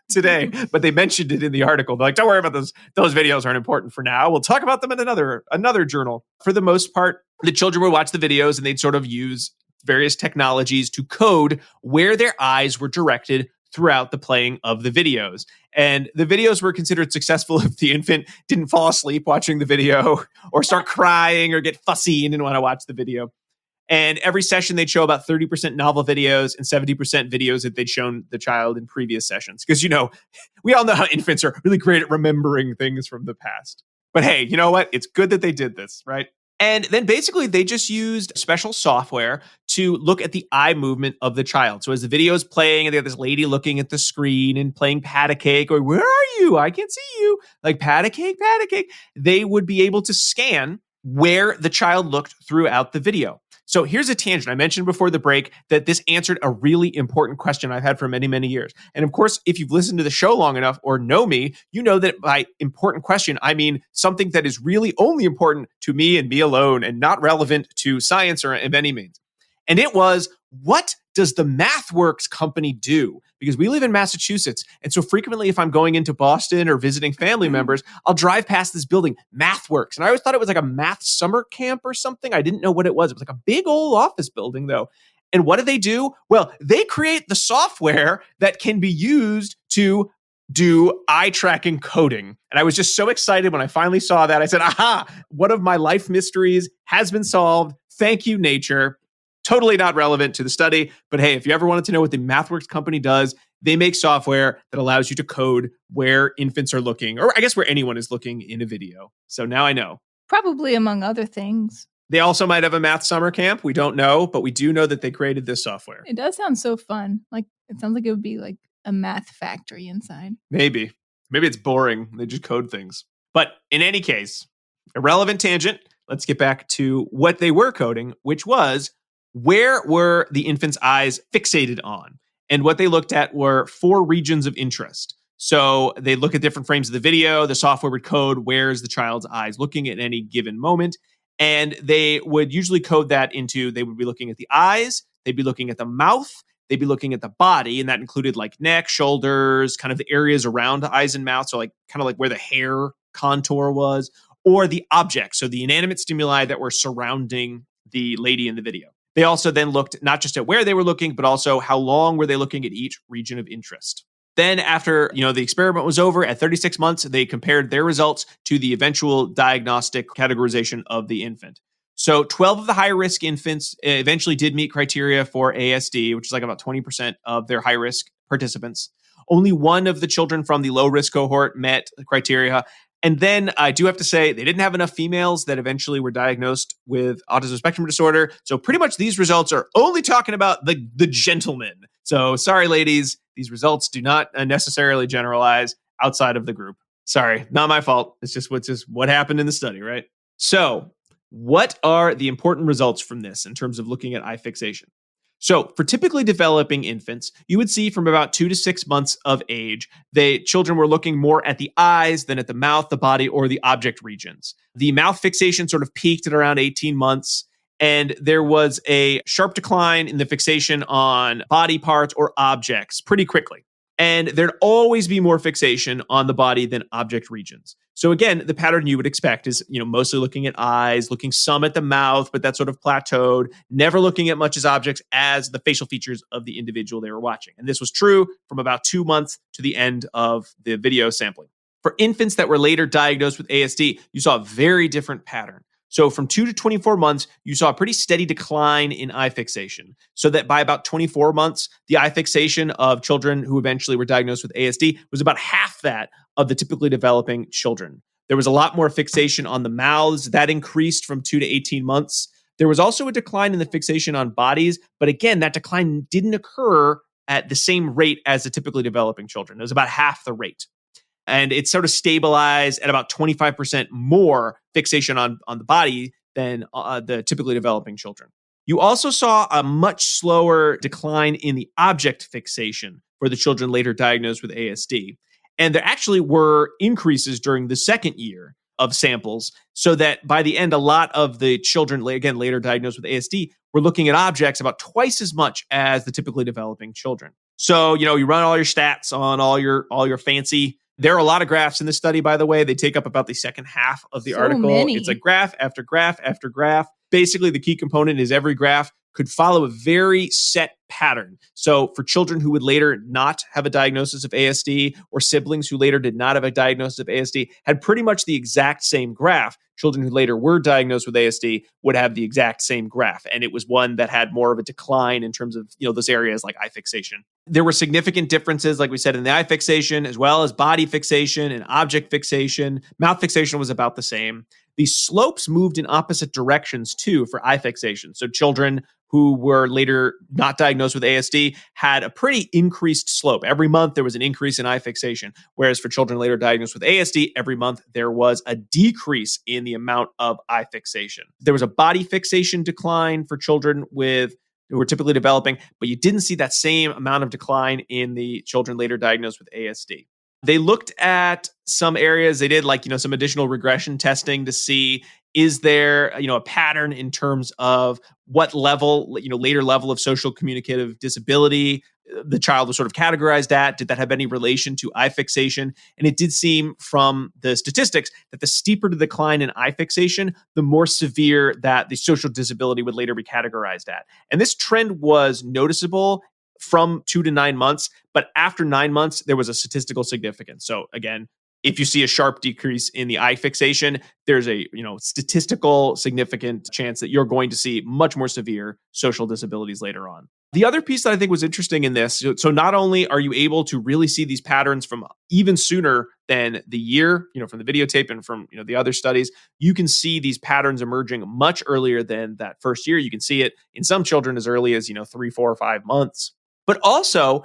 Speaker 1: today, but they mentioned it in the article. They're like, don't worry about those. Those videos aren't important for now. We'll talk about them in another journal. For the most part, the children would watch the videos and they'd sort of use various technologies to code where their eyes were directed throughout the playing of the videos. And the videos were considered successful if the infant didn't fall asleep watching the video or start crying or get fussy and didn't want to watch the video. And every session, they'd show about 30% novel videos and 70% videos that they'd shown the child in previous sessions. Because, we all know how infants are really great at remembering things from the past. But hey, you know what? It's good that they did this, right? And then basically, they just used special software to look at the eye movement of the child. So as the video is playing, and they have this lady looking at the screen and playing pat a cake, or where are you? I can't see you. Like pat a cake, pat a cake. They would be able to scan where the child looked throughout the video. So here's a tangent. I mentioned before the break that this answered a really important question I've had for many, many years. And of course, if you've listened to the show long enough or know me, you know that by important question, I mean something that is really only important to me and me alone and not relevant to science or of any means. And it was, what does the MathWorks company do? Because we live in Massachusetts. And so frequently, if I'm going into Boston or visiting family members, I'll drive past this building, MathWorks. And I always thought it was like a math summer camp or something. I didn't know what it was. It was like a big old office building, though. And what do? Well, they create the software that can be used to do eye tracking coding. And I was just so excited when I finally saw that. I said, aha, one of my life mysteries has been solved. Thank you, nature. Totally not relevant to the study. But hey, if you ever wanted to know what the MathWorks company does, they make software that allows you to code where infants are looking, or I guess where anyone is looking in a video. So now I know.
Speaker 2: Probably among other things.
Speaker 1: They also might have a math summer camp. We don't know, but we do know that they created this software.
Speaker 2: It does sound so fun. Like, it sounds like it would be like a math factory inside.
Speaker 1: Maybe it's boring. They just code things. But in any case, irrelevant tangent. Let's get back to what they were coding, which was, where were the infant's eyes fixated on? And what they looked at were 4 regions of interest. So they look at different frames of the video. The software would code where's the child's eyes looking at any given moment. And they would usually code that into, they would be looking at the eyes, they'd be looking at the mouth, they'd be looking at the body. And that included like neck, shoulders, kind of the areas around the eyes and mouth. So like kind of like where the hair contour was, or the objects. So the inanimate stimuli that were surrounding the lady in the video. They also then looked not just at where they were looking, but also how long were they looking at each region of interest. Then after, the experiment was over at 36 months, they compared their results to the eventual diagnostic categorization of the infant. So 12 of the high-risk infants eventually did meet criteria for ASD, which is like about 20% of their high-risk participants. Only 1 of the children from the low-risk cohort met the criteria. And then I do have to say, they didn't have enough females that eventually were diagnosed with autism spectrum disorder. So pretty much these results are only talking about the gentlemen. So sorry, ladies, these results do not necessarily generalize outside of the group. Sorry, not my fault. It's just what happened in the study, right? So what are the important results from this in terms of looking at eye fixation? So, for typically developing infants, you would see from about 2 to 6 months of age, children were looking more at the eyes than at the mouth, the body, or the object regions. The mouth fixation sort of peaked at around 18 months, and there was a sharp decline in the fixation on body parts or objects pretty quickly. And there'd always be more fixation on the body than object regions. So again, the pattern you would expect is, mostly looking at eyes, looking some at the mouth, but that sort of plateaued, never looking at much as objects as the facial features of the individual they were watching. And this was true from about 2 months to the end of the video sampling. For infants that were later diagnosed with ASD, you saw a very different pattern. So from 2 to 24 months, you saw a pretty steady decline in eye fixation. So that by about 24 months, the eye fixation of children who eventually were diagnosed with ASD was about half that of the typically developing children. There was a lot more fixation on the mouths. That increased from 2 to 18 months. There was also a decline in the fixation on bodies. But again, that decline didn't occur at the same rate as the typically developing children. It was about half the rate. And it sort of stabilized at about 25% more fixation on the body than the typically developing children. You also saw a much slower decline in the object fixation for the children later diagnosed with ASD. And there actually were increases during the second year of samples, so that by the end, a lot of the children, again, later diagnosed with ASD, were looking at objects about twice as much as the typically developing children. So, you run all your stats on all your fancy. There are a lot of graphs in this study, by the way. They take up about the second half of the article.
Speaker 2: Many.
Speaker 1: It's a graph after graph after graph. Basically, the key component is every graph could follow a very set pattern. So for children who would later not have a diagnosis of ASD, or siblings who later did not have a diagnosis of ASD, had pretty much the exact same graph. Children who later were diagnosed with ASD would have the exact same graph. And it was one that had more of a decline in terms of, those areas like eye fixation. There were significant differences, like we said, in the eye fixation, as well as body fixation and object fixation. Mouth fixation was about the same. The slopes moved in opposite directions too for eye fixation. So children who were later not diagnosed with ASD had a pretty increased slope. Every month there was an increase in eye fixation, whereas for children later diagnosed with ASD, every month there was a decrease in the amount of eye fixation. There was a body fixation decline for children who were typically developing, but you didn't see that same amount of decline in the children later diagnosed with ASD. They looked at some areas. They did some additional regression testing to see, is there, a pattern in terms of what level, later level of social communicative disability the child was sort of categorized at? Did that have any relation to eye fixation? And it did seem from the statistics that the steeper the decline in eye fixation, the more severe that the social disability would later be categorized at. And this trend was noticeable from 2 to 9 months, but after 9 months, there was a statistical significance. So again, if you see a sharp decrease in the eye fixation, there's a statistical significant chance that you're going to see much more severe social disabilities later on. The other piece that I think was interesting in this, so not only are you able to really see these patterns from even sooner than the year, from the videotape and from the other studies, you can see these patterns emerging much earlier than that first year. You can see it in some children as early as 3, 4, or 5 months. But also,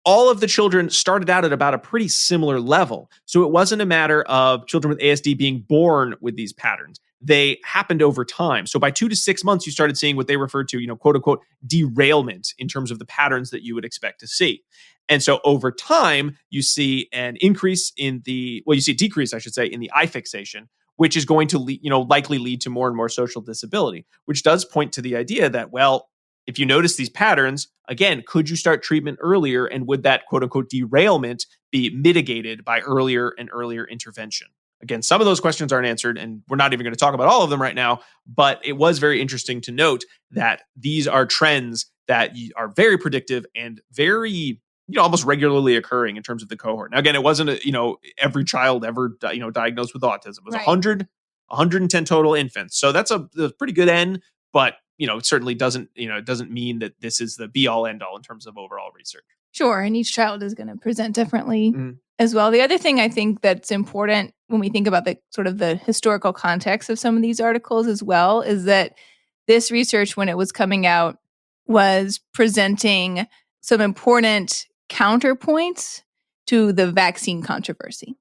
Speaker 1: all of the children started out at about a pretty similar level. So it wasn't a matter of children with ASD being born with these patterns. They happened over time. So by 2 to 6 months, you started seeing what they referred to, quote unquote, derailment in terms of the patterns that you would expect to see. And so over time, you see an increase in you see a decrease, I should say, in the eye fixation, which is going to likely lead to more and more social disability, which does point to the idea that, well, if you notice these patterns, again, could you start treatment earlier? And would that quote unquote derailment be mitigated by earlier and earlier intervention? Again, some of those questions aren't answered, and we're not even going to talk about all of them right now, but it was very interesting to note that these are trends that are very predictive and very, almost regularly occurring in terms of the cohort. Now, again, it wasn't, every child ever, diagnosed with autism. It was 110 total infants. So that's a pretty good end, but it certainly doesn't mean that this is the be all end all in terms of overall research.
Speaker 2: Sure. And each child is going to present differently as well. The other thing I think that's important when we think about the sort of the historical context of some of these articles as well is that this research, when it was coming out, was presenting some important counterpoints to the vaccine controversy,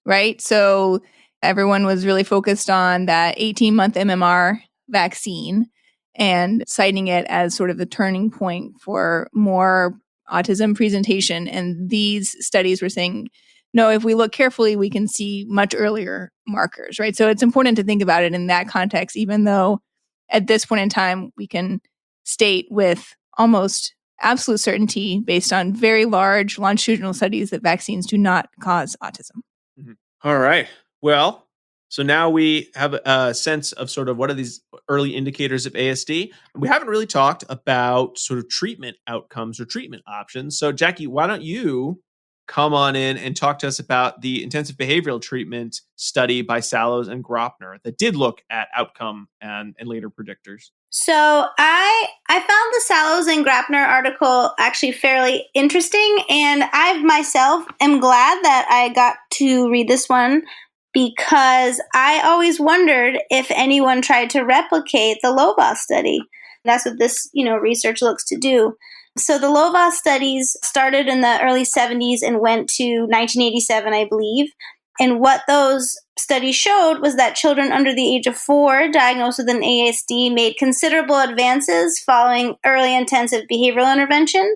Speaker 2: right? So everyone was really focused on that 18-month MMR vaccine and citing it as sort of the turning point for more autism presentation. And these studies were saying, no, if we look carefully, we can see much earlier markers, right? So it's important to think about it in that context, even though at this point in time, we can state with almost absolute certainty based on very large longitudinal studies that vaccines do not cause autism.
Speaker 1: Mm-hmm. All right. Well, so now we have a sense of sort of what are these early indicators of ASD. We haven't really talked about sort of treatment outcomes or treatment options. So Jackie, why don't you come on in and talk to us about the intensive behavioral treatment study by Sallows and Gropner that did look at outcome and later predictors.
Speaker 3: So I found the Sallows and Grapner article actually fairly interesting, and I myself am glad that I got to read this one because I always wondered if anyone tried to replicate the Lovaas study. That's what this, research looks to do. So the Lovaas studies started in the early 70s and went to 1987, I believe. And what those studies showed was that children under the age of 4 diagnosed with an ASD made considerable advances following early intensive behavioral intervention,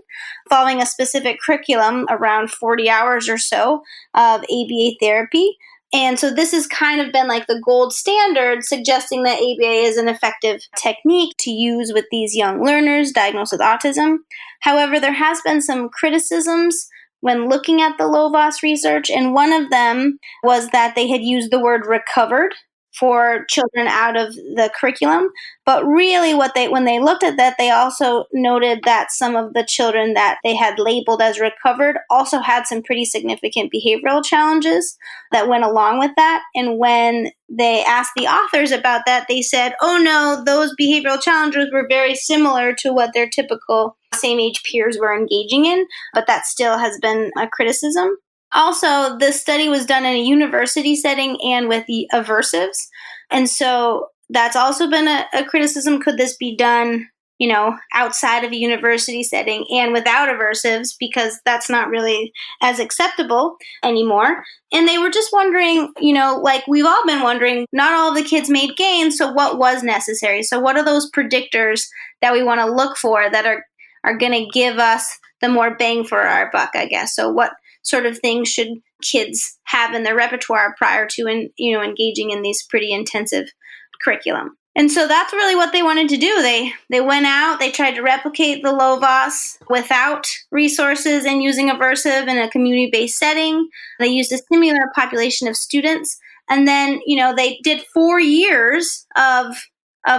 Speaker 3: following a specific curriculum, around 40 hours or so of ABA therapy. And so this has kind of been like the gold standard, suggesting that ABA is an effective technique to use with these young learners diagnosed with autism. However, there has been some criticisms when looking at the Lovaas research, and one of them was that they had used the word recovered for children out of the curriculum. But really when they looked at that, they also noted that some of the children that they had labeled as recovered also had some pretty significant behavioral challenges that went along with that. And when they asked the authors about that, they said, oh no, those behavioral challenges were very similar to what their typical same age peers were engaging in, but that still has been a criticism. Also, this study was done in a university setting and with the aversives. And so that's also been a criticism. Could this be done, outside of a university setting and without aversives? Because that's not really as acceptable anymore. And they were just wondering, like we've all been wondering, not all of the kids made gains. So what was necessary? So what are those predictors that we want to look for that are going to give us the more bang for our buck, I guess? So what sort of things should kids have in their repertoire prior to, engaging in these pretty intensive curriculum? And so that's really what they wanted to do. They went out, they tried to replicate the Lovaas without resources and using aversive in a community-based setting. They used a similar population of students. And then, they did 4 years of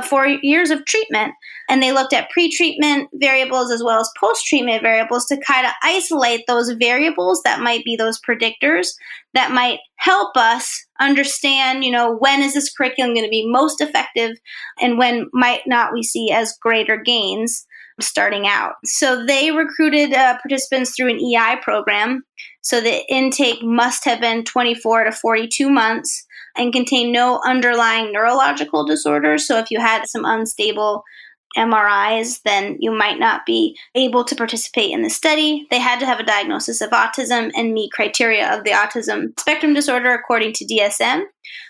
Speaker 3: 4 years of treatment. And they looked at pre-treatment variables as well as post-treatment variables to kind of isolate those variables that might be those predictors that might help us understand, when is this curriculum going to be most effective and when might not we see as greater gains starting out. So they recruited participants through an EI program. So the intake must have been 24 to 42 months and contain no underlying neurological disorders. So if you had some unstable MRIs, then you might not be able to participate in the study. They had to have a diagnosis of autism and meet criteria of the autism spectrum disorder according to DSM.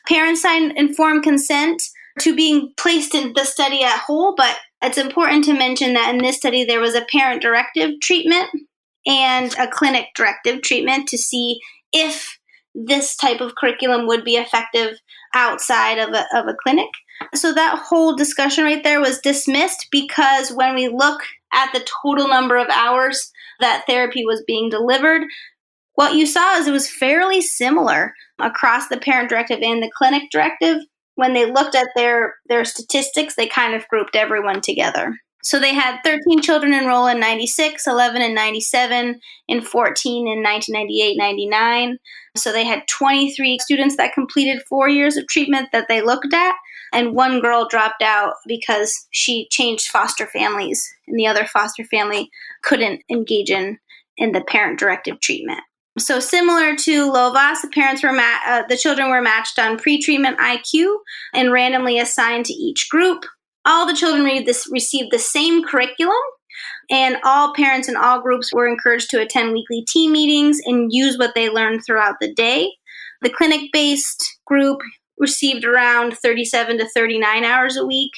Speaker 3: Parents signed informed consent to being placed in the study at whole, but it's important to mention that in this study there was a parent-directive treatment and a clinic-directive treatment to see if this type of curriculum would be effective outside of a clinic. So that whole discussion right there was dismissed because when we look at the total number of hours that therapy was being delivered, what you saw is it was fairly similar across the parent directive and the clinic directive. When they looked at their statistics, they kind of grouped everyone together. So they had 13 children enroll in 96, 11 in 97, and 14 in 1998-99. So they had 23 students that completed 4 years of treatment that they looked at, and one girl dropped out because she changed foster families, and the other foster family couldn't engage in the parent-directive treatment. So similar to Lovaas, the children were matched on pre-treatment IQ and randomly assigned to each group. All the children received the same curriculum, And all parents in all groups were encouraged to attend weekly team meetings and use what they learned throughout the day. The clinic-based group received around 37 to 39 hours a week,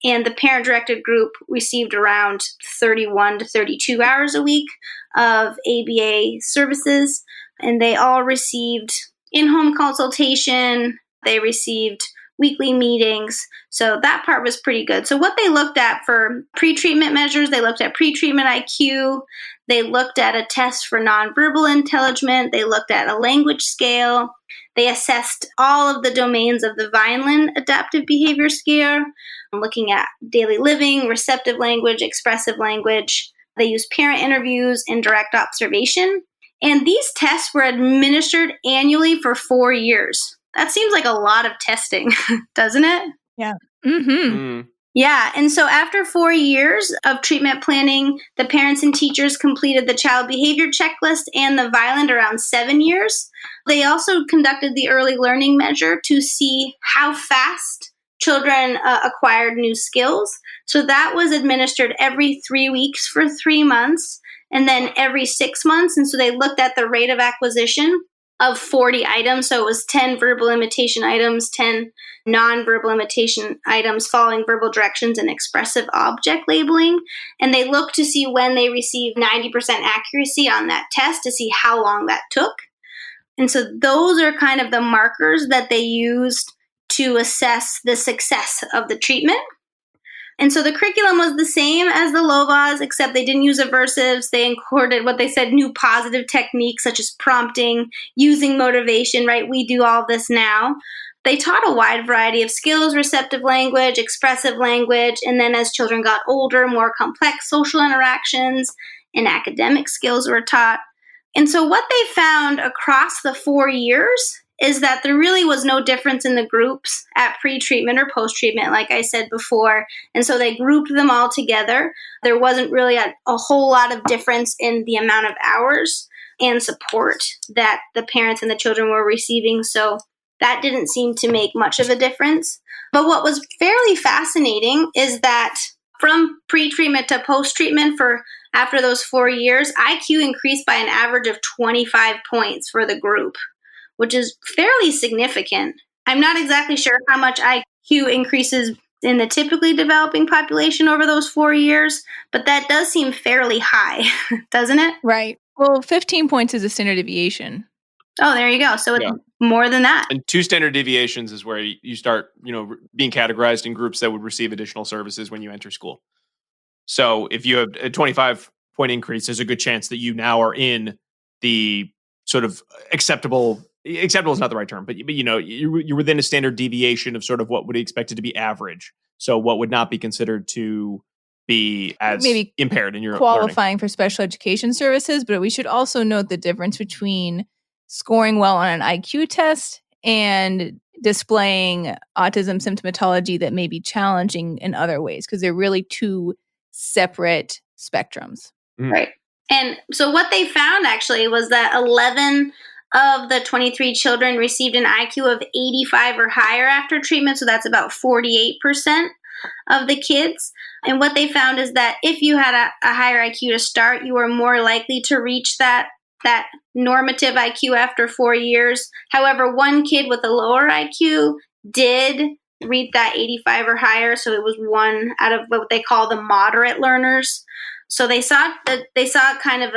Speaker 3: and the parent-directed group received around 31 to 32 hours a week of ABA services, and they all received in-home consultation. They received weekly meetings. So that part was pretty good. So what they looked at for pre-treatment measures, they looked at pre-treatment IQ. They looked at a test for nonverbal intelligence. They looked at a language scale. They assessed all of the domains of the Vineland Adaptive Behavior Scale, looking at daily living, receptive language, expressive language. They used parent interviews and direct observation. And these tests were administered annually for 4 years. That seems like a lot of testing, doesn't it?
Speaker 2: Yeah. Mm-hmm.
Speaker 1: Mm.
Speaker 3: Yeah. And so after 4 years of treatment planning, the parents and teachers completed the child behavior checklist and the Vineland around 7 years. They also conducted the early learning measure to see how fast children acquired new skills. So that was administered every 3 weeks for 3 months and then every 6 months. And so they looked at the rate of acquisition of 40 items. So it was 10 verbal imitation items, 10 nonverbal imitation items following verbal directions and expressive object labeling. And they looked to see when they received 90% accuracy on that test to see how long that took. And so those are kind of the markers that they used to assess the success of the treatment. And so the curriculum was the same as the LOVAs, except they didn't use aversives. They incorporated what they said, new positive techniques such as prompting, using motivation, right? We do all this now. They taught a wide variety of skills, receptive language, expressive language, and then as children got older, more complex social interactions and academic skills were taught. And so what they found across the 4 years is that there really was no difference in the groups at pre-treatment or post-treatment, like I said before. And so they grouped them all together. There wasn't really a whole lot of difference in the amount of hours and support that the parents and the children were receiving. So that didn't seem to make much of a difference. But what was fairly fascinating is that from pre-treatment to post-treatment for after those 4 years, IQ increased by an average of 25 points for the group, which is fairly significant. I'm not exactly sure how much IQ increases in the typically developing population over those 4 years, but that does seem fairly high, doesn't it?
Speaker 2: Right. Well, 15 points is a standard deviation.
Speaker 3: Oh, there you go. So it's more than that.
Speaker 1: And 2 standard deviations is where you start, being categorized in groups that would receive additional services when you enter school. So if you have a 25-point increase, there's a good chance that you now are in the sort of acceptable is not the right term, but you're within a standard deviation of sort of what would be expected to be average. So what would not be considered to be as maybe impaired in your
Speaker 2: qualifying
Speaker 1: learning
Speaker 2: for special education services. But we should also note the difference between scoring well on an IQ test and displaying autism symptomatology that may be challenging in other ways, because they're really two separate spectrums.
Speaker 3: Right. And so what they found actually was that 11 of the 23 children received an IQ of 85 or higher after treatment. So that's about 48% of the kids. And what they found is that if you had a higher IQ to start, you were more likely to reach that normative IQ after 4 years. However, one kid with a lower IQ did reach that 85 or higher. So it was one out of what they call the moderate learners. So they saw kind of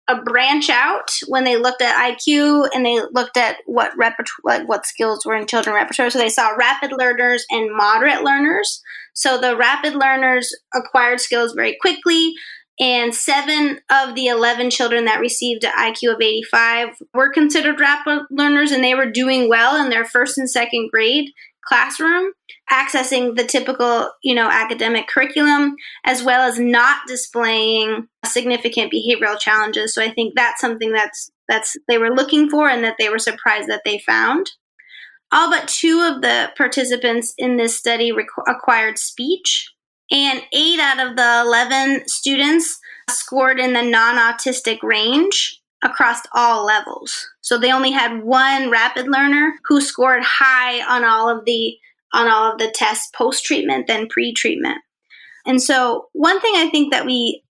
Speaker 3: a branch out when they looked at IQ and they looked at what skills were in children repertoire. So they saw rapid learners and moderate learners. So the rapid learners acquired skills very quickly, and 7 of the 11 children that received an IQ of 85 were considered rapid learners, and they were doing well in their first and second grade classroom, accessing the typical, academic curriculum, as well as not displaying significant behavioral challenges. So I think that's something that's they were looking for and that they were surprised that they found. All but 2 of the participants in this study acquired speech, and 8 out of the 11 students scored in the non-autistic range across all levels. So they only had 1 rapid learner who scored high on all of the tests post-treatment than pre-treatment. And so one thing I think that we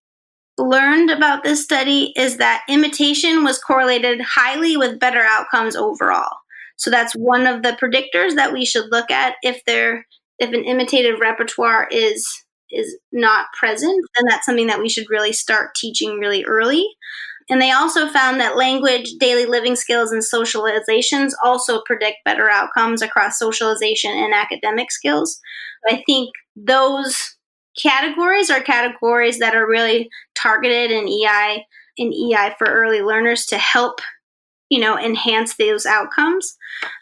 Speaker 3: learned about this study is that imitation was correlated highly with better outcomes overall. So that's one of the predictors that we should look at. If an imitative repertoire is not present, then that's something that we should really start teaching really early. And they also found that language, daily living skills, and socializations also predict better outcomes across socialization and academic skills. I think those categories are categories that are really targeted in EI for early learners to help enhance those outcomes.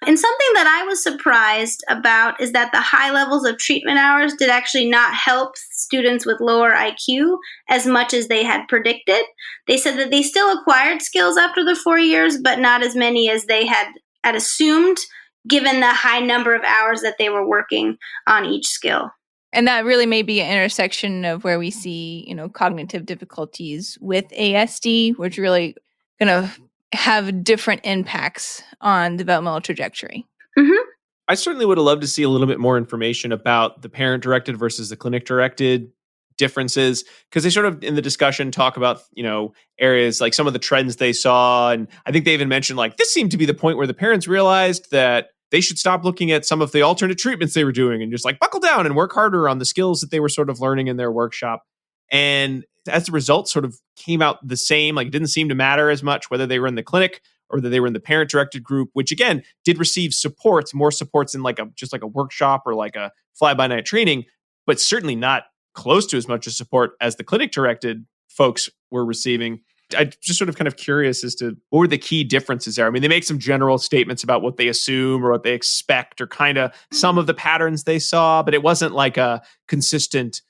Speaker 3: And something that I was surprised about is that the high levels of treatment hours did actually not help students with lower IQ as much as they had predicted. They said that they still acquired skills after the 4 years, but not as many as they had assumed, given the high number of hours that they were working on each skill.
Speaker 2: And that really may be an intersection of where we see, cognitive difficulties with ASD, which really going to have different impacts on developmental trajectory.
Speaker 3: Mm-hmm.
Speaker 1: I certainly would have loved to see a little bit more information about the parent-directed versus the clinic-directed differences, because they sort of in the discussion talk about, areas like some of the trends they saw. And I think they even mentioned this seemed to be the point where the parents realized that they should stop looking at some of the alternate treatments they were doing and just buckle down and work harder on the skills that they were sort of learning in their workshop. And as the results sort of came out the same, it didn't seem to matter as much whether they were in the clinic or whether they were in the parent-directed group, which again did receive more supports in just a workshop or a fly-by-night training, but certainly not close to as much as support as the clinic-directed folks were receiving. I'm just sort of kind of curious as to what were the key differences there. I mean, they make some general statements about what they assume or what they expect or kind of some of the patterns they saw, but it wasn't like a consistent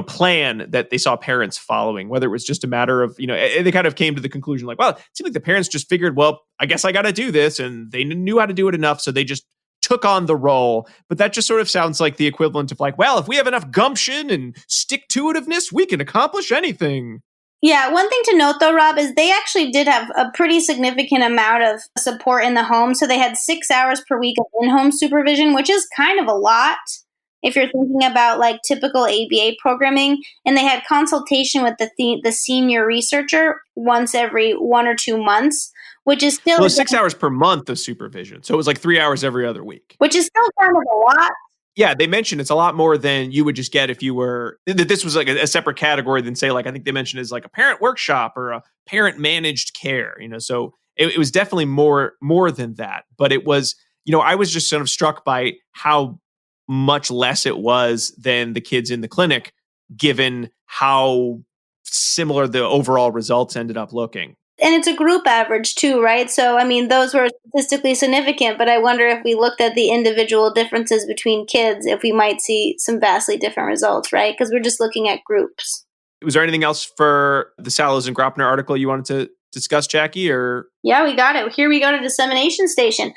Speaker 1: plan that they saw parents following, whether it was just a matter of, they kind of came to the conclusion well, it seemed like the parents just figured, well, I guess I got to do this. And they knew how to do it enough. So they just took on the role. But that just sort of sounds like the equivalent of well, if we have enough gumption and stick-to-itiveness, we can accomplish anything.
Speaker 3: Yeah, one thing to note though, Rob, is they actually did have a pretty significant amount of support in the home. So they had 6 hours per week of in-home supervision, which is kind of a lot if you're thinking about typical ABA programming. And they had consultation with the senior researcher once every 1 or 2 months, which is still
Speaker 1: 6 hours per month of supervision. So it was 3 hours every other week,
Speaker 3: which is still kind of a lot.
Speaker 1: Yeah, they mentioned it's a lot more than you would just get if you were, that this was a separate category than say, I think they mentioned is a parent workshop or a parent managed care, so it was definitely more than that. But it was, I was just sort of struck by how much less it was than the kids in the clinic, given how similar the overall results ended up looking.
Speaker 3: And it's a group average too, right? So, I mean, those were statistically significant, but I wonder if we looked at the individual differences between kids, if we might see some vastly different results, right? Because we're just looking at groups.
Speaker 1: Was there anything else for the Sallows and Gropner article you wanted to discuss, Jackie? Or
Speaker 3: yeah, we got it. Here we go to dissemination station.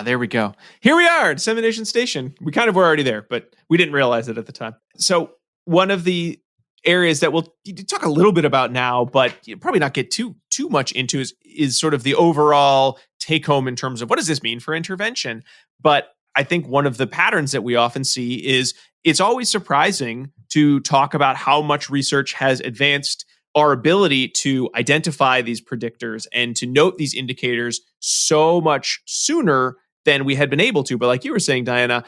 Speaker 1: There we go. Here we are, dissemination station. We kind of were already there, but we didn't realize it at the time. So one of the areas that we'll talk a little bit about now, but probably not get too much into is sort of the overall take home in terms of what does this mean for intervention. But I think one of the patterns that we often see is it's always surprising to talk about how much research has advanced our ability to identify these predictors and to note these indicators so much sooner than we had been able to. But like you were saying, Diana,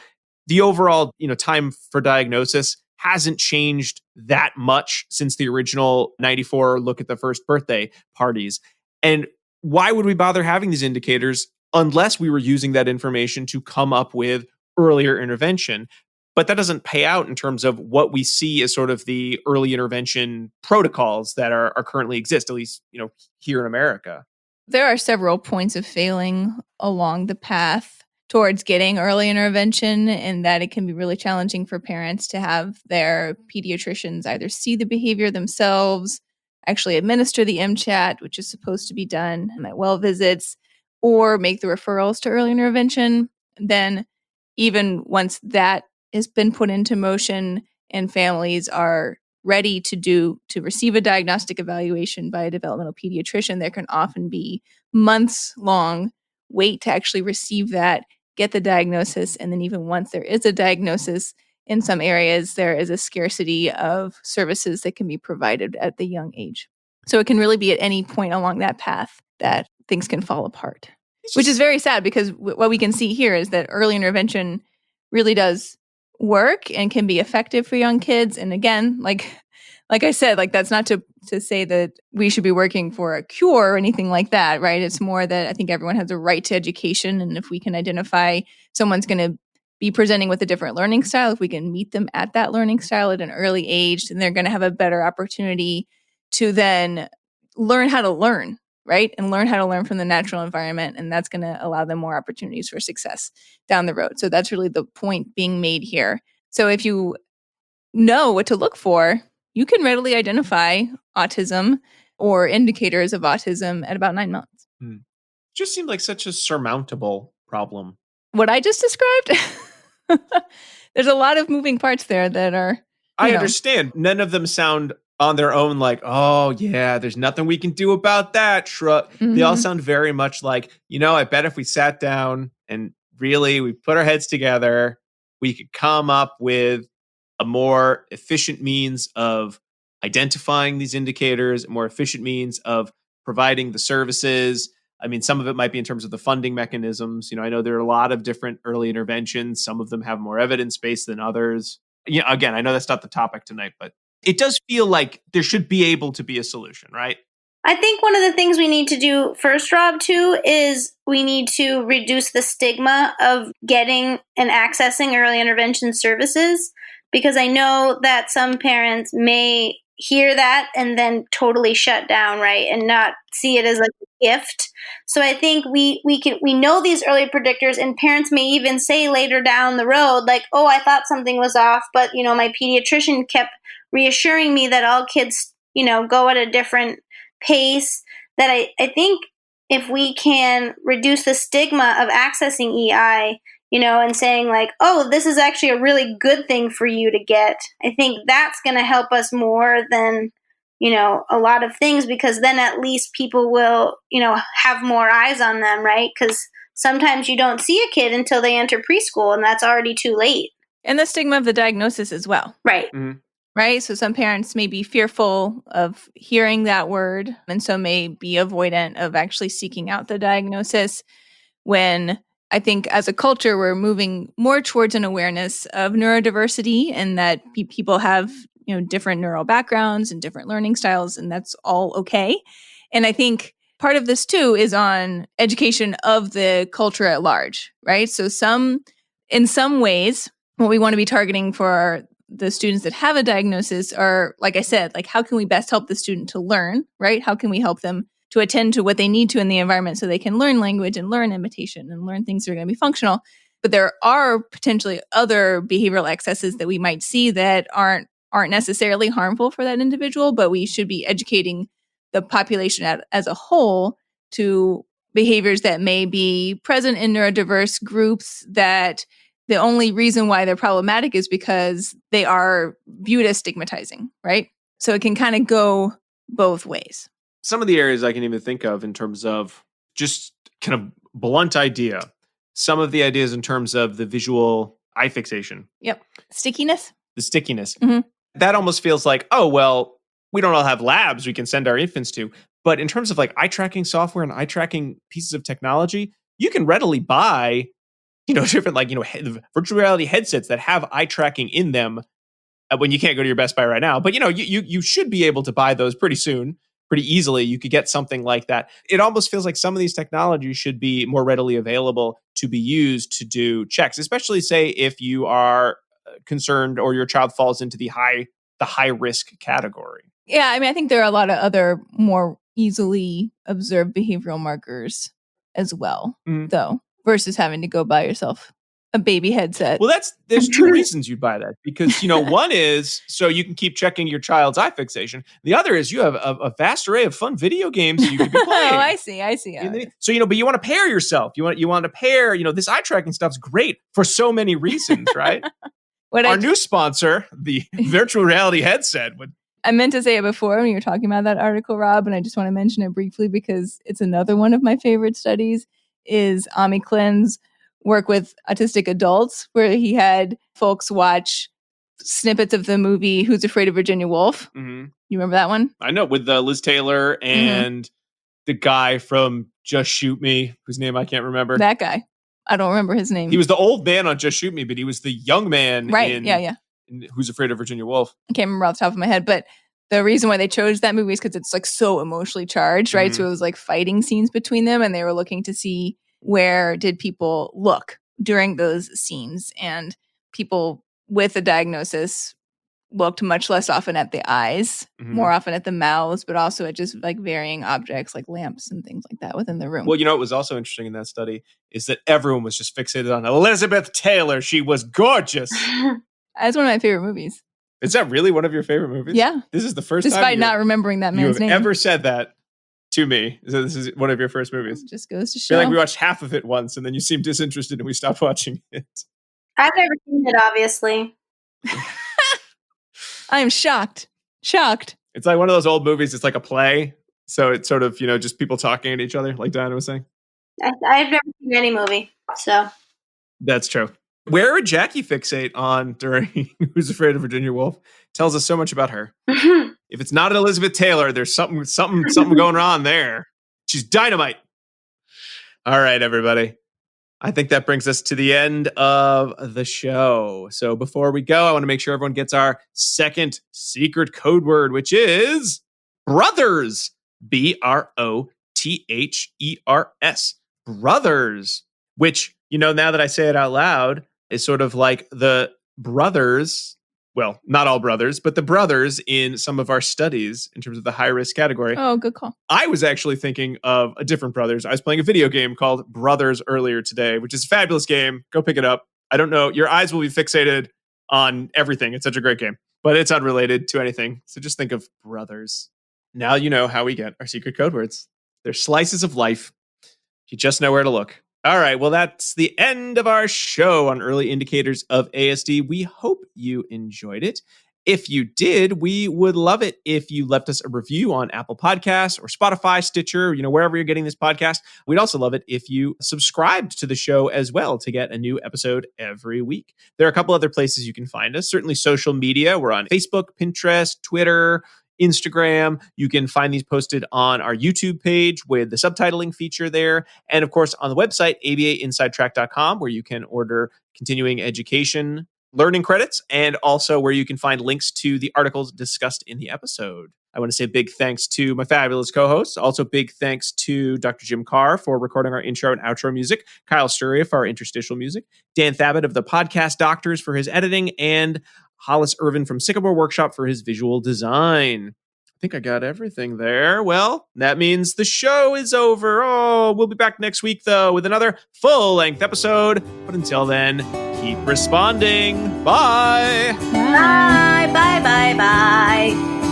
Speaker 1: the overall, time for diagnosis hasn't changed that much since the original 94 look at the first birthday parties. And why would we bother having these indicators unless we were using that information to come up with earlier intervention? But that doesn't pay out in terms of what we see as sort of the early intervention protocols that are currently exist, at least, here in America.
Speaker 2: There are several points of failing along the path towards getting early intervention, and that it can be really challenging for parents to have their pediatricians either see the behavior themselves, actually administer the MCHAT, which is supposed to be done at well visits, or make the referrals to early intervention. Then even once that has been put into motion and families are ready to receive a diagnostic evaluation by a developmental pediatrician, there can often be months long wait to actually receive that, get the diagnosis, and then even once there is a diagnosis, in some areas, there is a scarcity of services that can be provided at the young age. So it can really be at any point along that path that things can fall apart, which is very sad because what we can see here is that early intervention really does work and can be effective for young kids. And again, like I said, like that's not to say that we should be working for a cure or anything like that, right? It's more that I think everyone has a right to education. And if we can identify someone's going to be presenting with a different learning style, if we can meet them at that learning style at an early age, then they're going to have a better opportunity to then learn how to learn, right? And learn how to learn from the natural environment. And that's going to allow them more opportunities for success down the road. So that's really the point being made here. So if you know what to look for, you can readily identify autism or indicators of autism at about 9 months.
Speaker 1: Just seemed like such a surmountable problem.
Speaker 2: What I just described? There's a lot of moving parts there that are...
Speaker 1: I understand. None of them sound on their own like, oh, yeah, there's nothing we can do about that. Shrug. Mm-hmm. They all sound very much like, I bet if we sat down and really we put our heads together, we could come up with a more efficient means of identifying these indicators, a more efficient means of providing the services. I mean, some of it might be in terms of the funding mechanisms. I know there are a lot of different early interventions. Some of them have more evidence base than others. Again, I know that's not the topic tonight, but it does feel like there should be able to be a solution, right?
Speaker 3: I think one of the things we need to do first, Rob, too, is we need to reduce the stigma of getting and accessing early intervention services, because I know that some parents may hear that and then totally shut down, right, and not see it as like a gift. So I think we know these early predictors, and parents may even say later down the road, like, oh, I thought something was off, but my pediatrician kept reassuring me that all kids go at a different pace. That I think if we can reduce the stigma of accessing EI, and saying like, oh, this is actually a really good thing for you to get, I think that's going to help us more than, a lot of things, because then at least people will, have more eyes on them, right? Because sometimes you don't see a kid until they enter preschool, and that's already too late.
Speaker 2: And the stigma of the diagnosis as well.
Speaker 3: Right.
Speaker 1: Mm-hmm.
Speaker 2: Right? So some parents may be fearful of hearing that word, and so may be avoidant of actually seeking out the diagnosis, when I think as a culture, we're moving more towards an awareness of neurodiversity, and that people have, different neural backgrounds and different learning styles, and that's all okay. And I think part of this too is on education of the culture at large, right? So in some ways, what we want to be targeting for the students that have a diagnosis are, like I said, like how can we best help the student to learn, right? How can we help them to attend to what they need to in the environment so they can learn language and learn imitation and learn things that are going to be functional. But there are potentially other behavioral excesses that we might see that aren't necessarily harmful for that individual, but we should be educating the population as a whole to behaviors that may be present in neurodiverse groups, that the only reason why they're problematic is because they are viewed as stigmatizing, right? So it can kind of go both ways.
Speaker 1: Some of the areas I can even think of in terms of just kind of blunt idea. Some of the ideas in terms of the visual eye fixation.
Speaker 2: Yep. Stickiness.
Speaker 1: The stickiness.
Speaker 2: Mm-hmm.
Speaker 1: That almost feels like, oh, well, we don't all have labs we can send our infants to. But in terms of like eye tracking software and eye tracking pieces of technology, you can readily buy, different virtual reality headsets that have eye tracking in them when you can't go to your Best Buy right now. But, you should be able to buy those pretty soon. Pretty easily, you could get something like that. It almost feels like some of these technologies should be more readily available to be used to do checks, especially say if you are concerned or your child falls into the high risk category.
Speaker 2: Yeah, I mean, I think there are a lot of other more easily observed behavioral markers as well, though, versus having to go buy yourself a baby headset.
Speaker 1: Well, there's two reasons you'd buy that, because one is so you can keep checking your child's eye fixation. The other is you have a vast array of fun video games that you could be playing.
Speaker 2: Oh, I see.
Speaker 1: So but you want to pair yourself. You want to pair. This eye tracking stuff's great for so many reasons, right? Our new sponsor, the virtual reality headset,
Speaker 2: I meant to say it before when you were talking about that article, Rob, and I just want to mention it briefly because it's another one of my favorite studies. Is Klin's work with autistic adults, where he had folks watch snippets of the movie Who's Afraid of Virginia Woolf.
Speaker 1: Mm-hmm.
Speaker 2: You remember that one?
Speaker 1: I know, with Liz Taylor and the guy from Just Shoot Me, whose name I can't remember.
Speaker 2: That guy. I don't remember his name.
Speaker 1: He was the old man on Just Shoot Me, but he was the young man in Who's Afraid of Virginia Woolf.
Speaker 2: I can't remember off the top of my head, but the reason why they chose that movie is because it's like so emotionally charged, right? So it was like fighting scenes between them, and they were looking to see where did people look during those scenes. And people with a diagnosis looked much less often at the eyes, more often at the mouths, but also at just like varying objects like lamps and things like that within the room.
Speaker 1: Well, you know what was also interesting in that study is that everyone was just fixated on Elizabeth Taylor. She was gorgeous.
Speaker 2: That's one of my favorite movies.
Speaker 1: Is that really one of your favorite movies?
Speaker 2: Yeah.
Speaker 1: This is the first
Speaker 2: Despite
Speaker 1: time
Speaker 2: not remembering that man's name.
Speaker 1: you have ever said that to me. So this is one of your first movies.
Speaker 2: It just goes to
Speaker 1: I
Speaker 2: show.
Speaker 1: feel like we watched half of it once and then you seemed disinterested and we stopped watching it.
Speaker 3: I've never seen it, obviously.
Speaker 2: I am shocked. Shocked.
Speaker 1: It's like one of those old movies. It's like a play. So it's sort of, just people talking at each other, like Diana was saying.
Speaker 3: I've never seen any movie, so.
Speaker 1: That's true. Where would Jackie fixate on during Who's Afraid of Virginia Woolf? Tells us so much about her. If it's not Elizabeth Taylor, there's something going on there. She's dynamite. All right, everybody. I think that brings us to the end of the show. So before we go, I want to make sure everyone gets our second secret code word, which is brothers. BROTHERS. Brothers. Which, now that I say it out loud, is sort of like the brothers. Well, not all brothers, but the brothers in some of our studies in terms of the high risk category.
Speaker 2: Oh, good call.
Speaker 1: I was actually thinking of a different brothers. I was playing a video game called Brothers earlier today, which is a fabulous game. Go pick it up. I don't know. Your eyes will be fixated on everything. It's such a great game, but it's unrelated to anything. So just think of brothers. Now you know how we get our secret code words. They're slices of life. You just know where to look. All right. Well, that's the end of our show on Early Indicators of ASD. We hope you enjoyed it. If you did, we would love it if you left us a review on Apple Podcasts or Spotify, Stitcher, wherever you're getting this podcast. We'd also love it if you subscribed to the show as well to get a new episode every week. There are a couple other places you can find us. Certainly social media. We're on Facebook, Pinterest, Twitter, Instagram. You can find these posted on our YouTube page with the subtitling feature there. And of course, on the website, abainsidetrack.com, where you can order continuing education learning credits and also where you can find links to the articles discussed in the episode. I want to say big thanks to my fabulous co-hosts. Also big thanks to Dr. Jim Carr for recording our intro and outro music, Kyle Sturia for our interstitial music, Dan Thabit of the Podcast Doctors for his editing, and Hollis Irvin from Sycamore Workshop for his visual design. I think I got everything there. Well, that means the show is over. Oh, we'll be back next week, though, with another full-length episode. But until then, keep responding. Bye.
Speaker 3: Bye, bye, bye, bye.